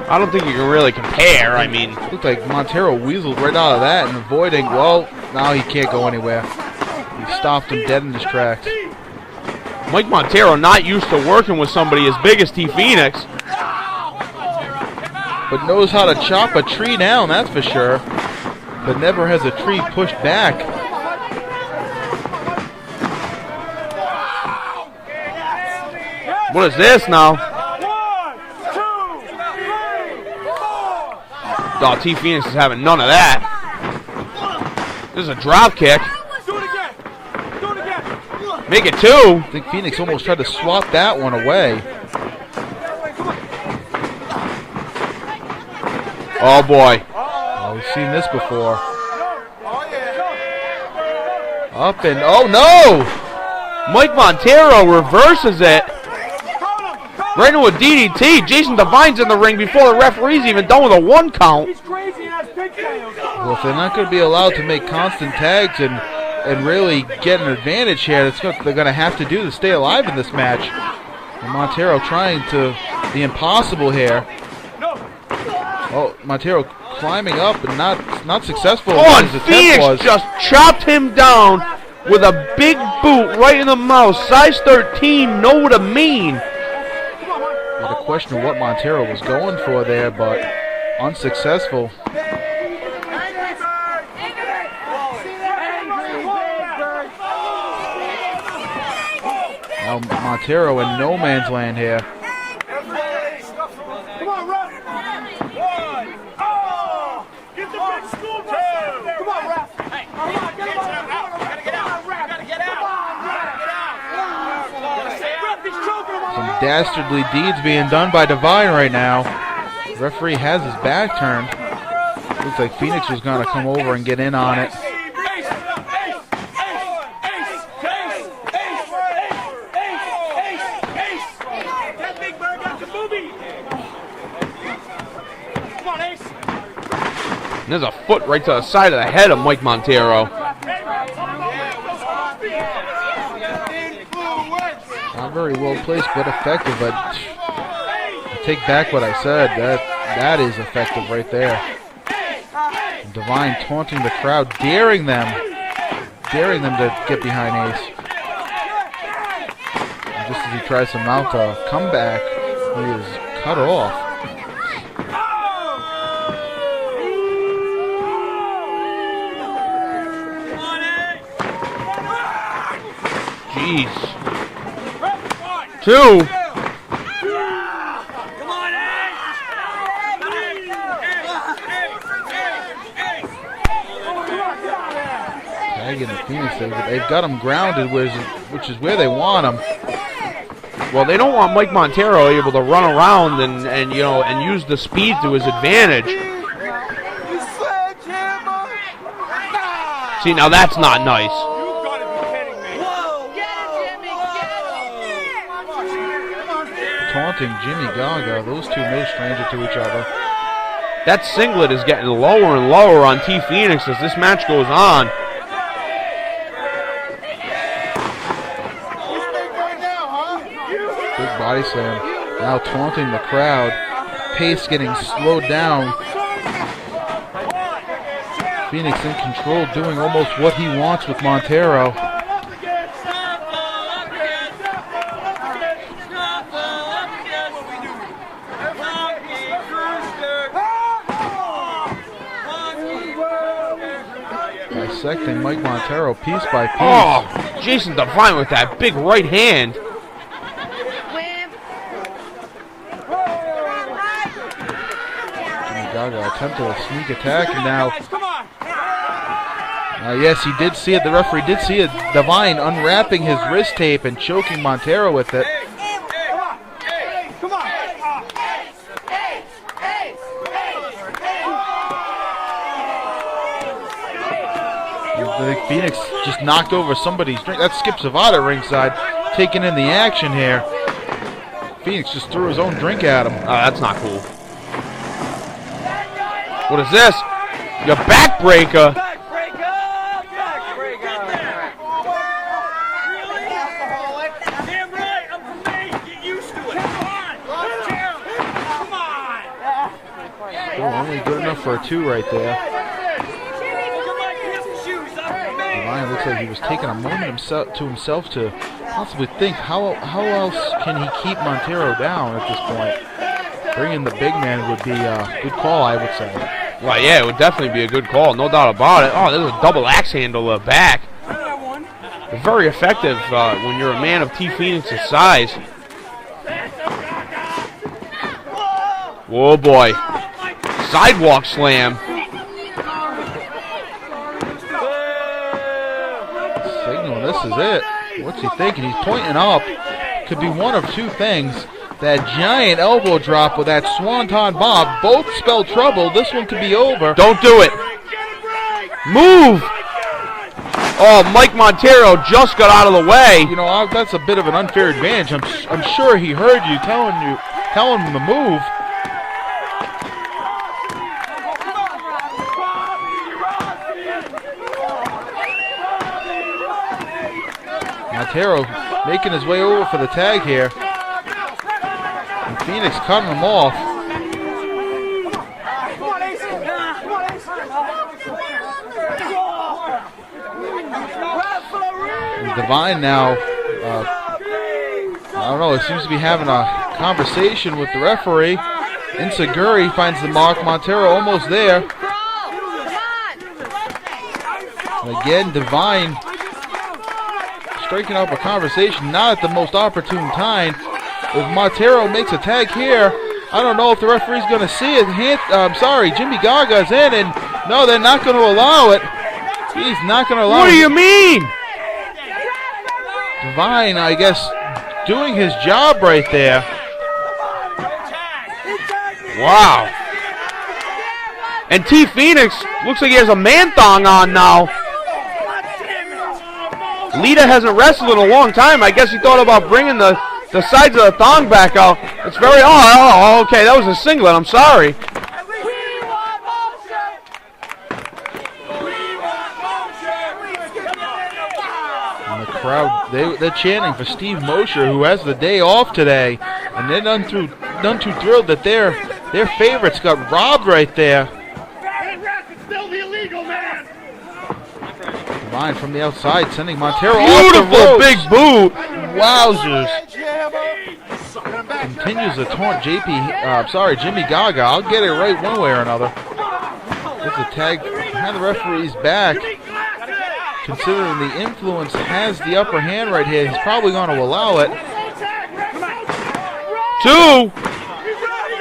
I don't think you can really compare. I mean, Looked like Montero weaseled right out of that and avoiding. Well, now he can't go anywhere. He stopped him dead in his tracks. Mike Montero not used to working with somebody as big as T Phoenix. But knows how to chop a tree down, that's for sure. But never has a tree pushed back. What is this now? 1, 2, 3, 4. Oh, T Phoenix is having none of that. This is a drop kick. Do it again. Do it again. Make it 2. I think Phoenix almost tried to swap that one away. Oh boy. Oh, we've seen this before. Up and, oh no! Mike Montero reverses it. Right into a DDT. Jason Devine's in the ring before the referee's even done with a 1 count. Well, if they're not going to be allowed to make constant tags and really get an advantage here, that's what they're going to have to do to stay alive in this match. And Montero trying to the impossible here. Oh, Montero climbing up and not successful. Oh, and as his Phoenix attempt was. just chopped him down with a big boot right in the mouth. Size 13, know what I mean. Well, the question of what Montero was going for there, but unsuccessful. Now Montero in no man's land here. Come on, ref. 1. Oh! Get the big school bus out there. Come on, ref. Hey, come on, get him out. Gotta get out. Gotta get out. Come on, ref. He's choking him on Some dastardly deeds being done by Divine right now. The referee has his back turned. Looks like Phoenix was going to come over and get in on it. There's a foot right to the side of the head of Mike Montero. Not very well placed, but effective. But I take back what I said. That is effective right there. Divine taunting the crowd, daring them to get behind Ace. And just as he tries to mount a comeback, he is cut off. Jeez. 2. Tagging the Phoenix, they've got him grounded, which is where they want him. Well, they don't want Mike Montero able to run around and use the speed to his advantage. See, now that's not nice. Taunting Jimmy Gaga. Those two no stranger to each other. That singlet is getting lower and lower on T Phoenix as this match goes on. Big body slam. Now taunting the crowd. Pace getting slowed down. Phoenix in control, doing almost what he wants with Montero. Dissecting Mike Montero piece by piece. Oh, Jason Divine with that big right hand. attempted a sneak attack, and now, yes, he did see it. The referee did see it. Divine unwrapping his wrist tape and choking Montero with it. I think Phoenix just knocked over somebody's drink. That's Skip Savata ringside, taking in the action here. Phoenix just threw his own drink at him. That's not cool. What is this? Your backbreaker. Damn right, I'm from Maine. Get used to it. Come on. Still only good enough for a 2 right there. Divine looks like he was taking a moment to himself to possibly think how else can he keep Montero down at this point. Bringing the big man would be a good call, I would say. Well, yeah, it would definitely be a good call, no doubt about it. Oh, there's a double axe handle back. Very effective when you're a man of T. Phoenix's size. Whoa, boy. Sidewalk slam. Signal, this is it. What's he thinking? He's pointing up. Could be one of 2 things. That giant elbow drop with that swanton bomb. Both spell trouble. This one could be over. Don't do it. Move. Oh, Mike Montero just got out of the way. You know, that's a bit of an unfair advantage. I'm sure he heard you telling him to move. Montero making his way over for the tag here. And Phoenix cutting him off. And Divine now, I don't know, it seems to be having a conversation with the referee. Insaguri finds the mark. Montero almost there. And again, Divine striking up a conversation, not at the most opportune time. If Montero makes a tag here, I don't know if the referee's going to see it. Jimmy Gaga's in, and no, they're not going to allow it. He's not going to allow it. What do you mean? Divine, I guess, doing his job right there. Wow. And T. Phoenix looks like he has a man thong on now. Lita hasn't wrestled in a long time. I guess he thought about bringing the sides of the thong back out. It's very, okay, that was a singlet. I'm sorry. And the crowd, they're chanting for Steve Mosher, who has the day off today. And they're none too thrilled that their favorites got robbed right there. Divine from the outside, sending Montero off the ropes. Big boot. Wowzers. Continues the taunt Jimmy Gaga. I'll get it right one way or another. Gets a tag behind the referee's back. Considering the influence has the upper hand right here, he's probably going to allow it. 2.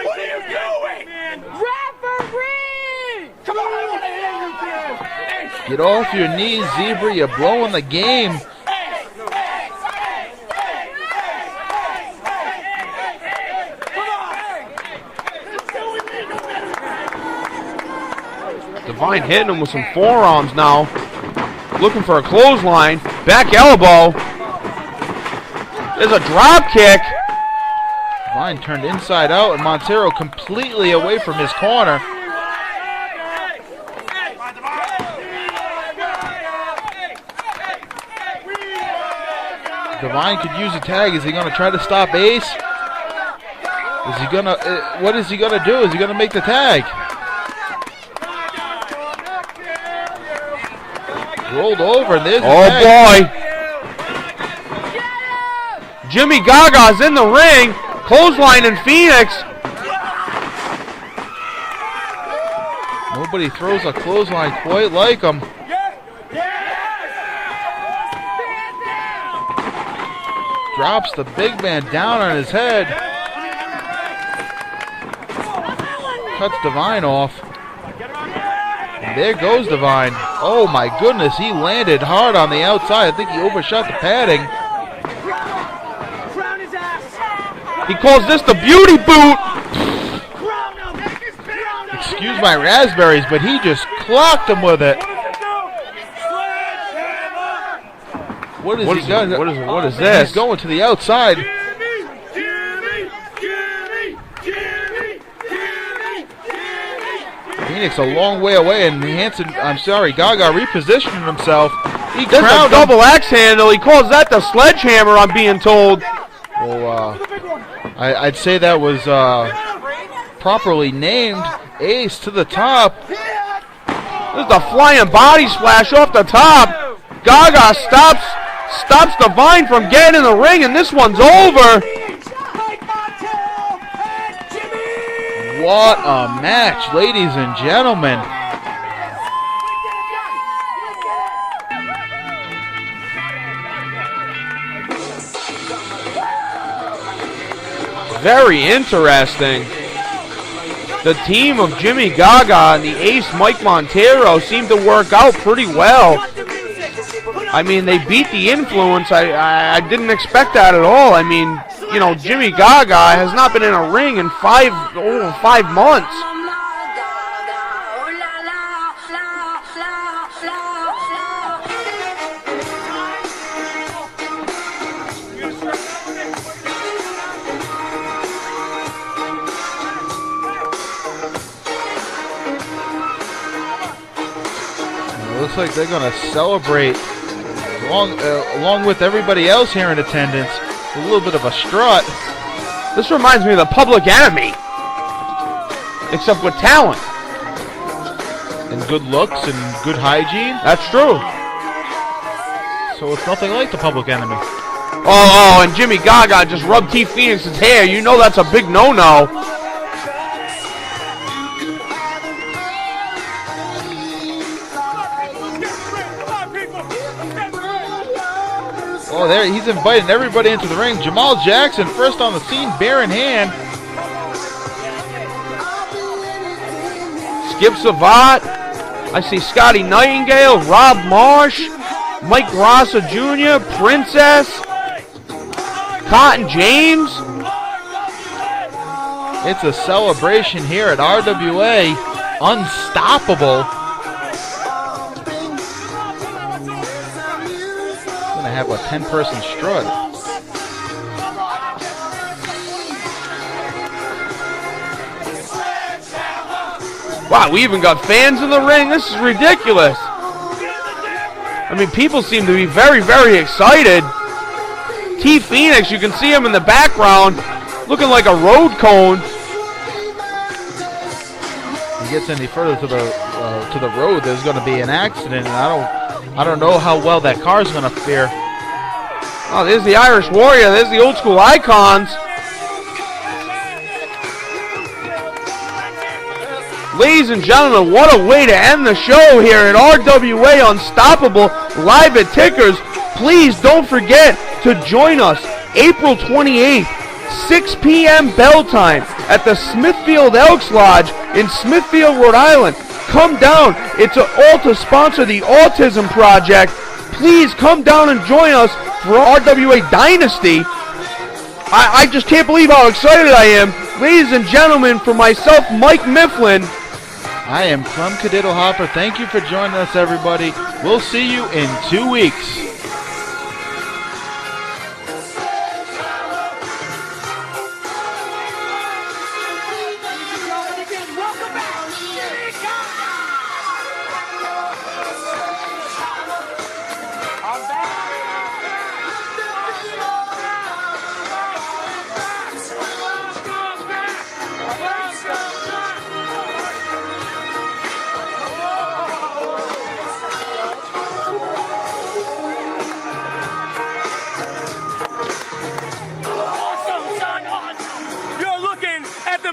What are you doing? Referee! Come on, I want to hear you, Get off your knees, Zebra. You're blowing the game. Divine hitting him with some forearms now. Looking for a clothesline. Back elbow. There's a drop kick. Divine turned inside out, and Montero completely away from his corner. Divine could use a tag. Is he going to try to stop Ace? Is he going to? What is he going to do? Is he going to make the tag? Rolled over, and there's the tag. Boy. Jimmy Gaga's in the ring. Clothesline in Phoenix. Nobody throws a clothesline quite like him. Drops the big man down on his head. Cuts Divine off. There goes Divine. Oh my goodness, he landed hard on the outside. I think he overshot the padding. He calls this the beauty boot. Excuse my raspberries, but he just clocked him with it. What is he done? What is this? He's going to the outside. Phoenix a long way away, and Gaga repositioning himself. He That's a double axe handle. He calls that the sledgehammer, I'm being told. Well, I'd say that was properly named. Ace to the top. This is the flying body splash off the top. Gaga stops Divine from getting in the ring, and this one's over. What a match, ladies and gentlemen. Very interesting. The team of Jimmy Gaga and the ace Mike Montero seem to work out pretty well. I mean, they beat the Influence. I didn't expect that at all. I mean, you know, Jimmy Gaga has not been in a ring in over 5 months. Looks like they're going to celebrate along with everybody else here in attendance. A little bit of a strut. This reminds me of the Public Enemy, except with talent. And good looks and good hygiene. That's true. So it's nothing like the Public Enemy. Oh, and Jimmy Gaga just rubbed T. Phoenix's hair. You know that's a big no-no. Oh, there he's inviting everybody into the ring. Jamal Jackson first on the scene, bear in hand. Skip Savat. I see Scotty Nightingale, Rob Marsh, Mike Rossi Jr., Princess, Cotton James. It's a celebration here at RWA. Unstoppable. Have a 10-person strut. Wow, we even got fans in the ring. This is ridiculous. I mean, people seem to be very, very excited. T. Phoenix, you can see him in the background, looking like a road cone. If he gets any further to the road, there's going to be an accident, and I don't know how well that car is going to fare. Oh, there's the Irish Warrior. There's the old school icons. Ladies and gentlemen, what a way to end the show here at RWA Unstoppable live at Tickers. Please don't forget to join us April 28th, 6 p.m. bell time at the Smithfield Elks Lodge in Smithfield, Rhode Island. Come down. It's all to sponsor the Autism Project. Please come down and join us for RWA Dynasty. I just can't believe how excited I am. Ladies and gentlemen, for myself, Mike Mifflin. I am Clem Cadiddle Hopper. Thank you for joining us, everybody. We'll see you in 2 weeks.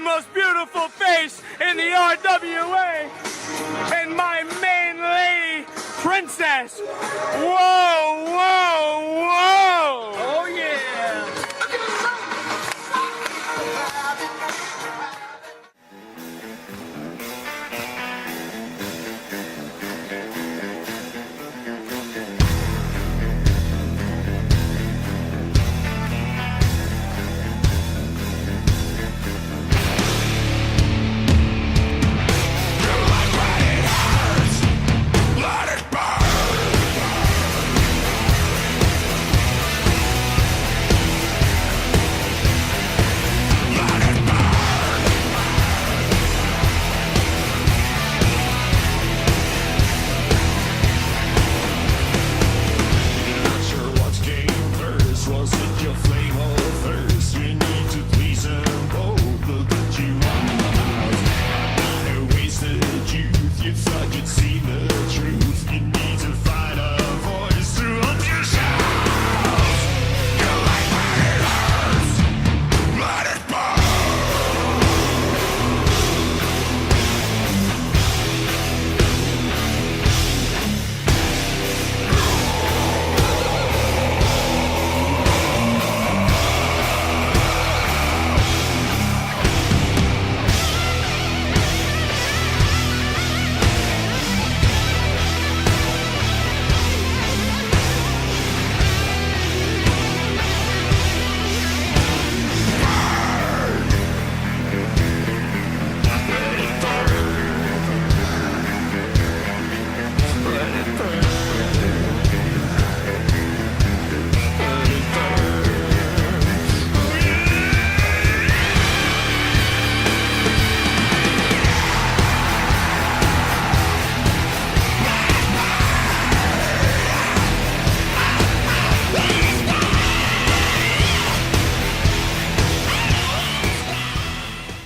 Most beautiful face in the RWA, and my main lady, Princess. Whoa, whoa, whoa! Oh yeah! 100 cc.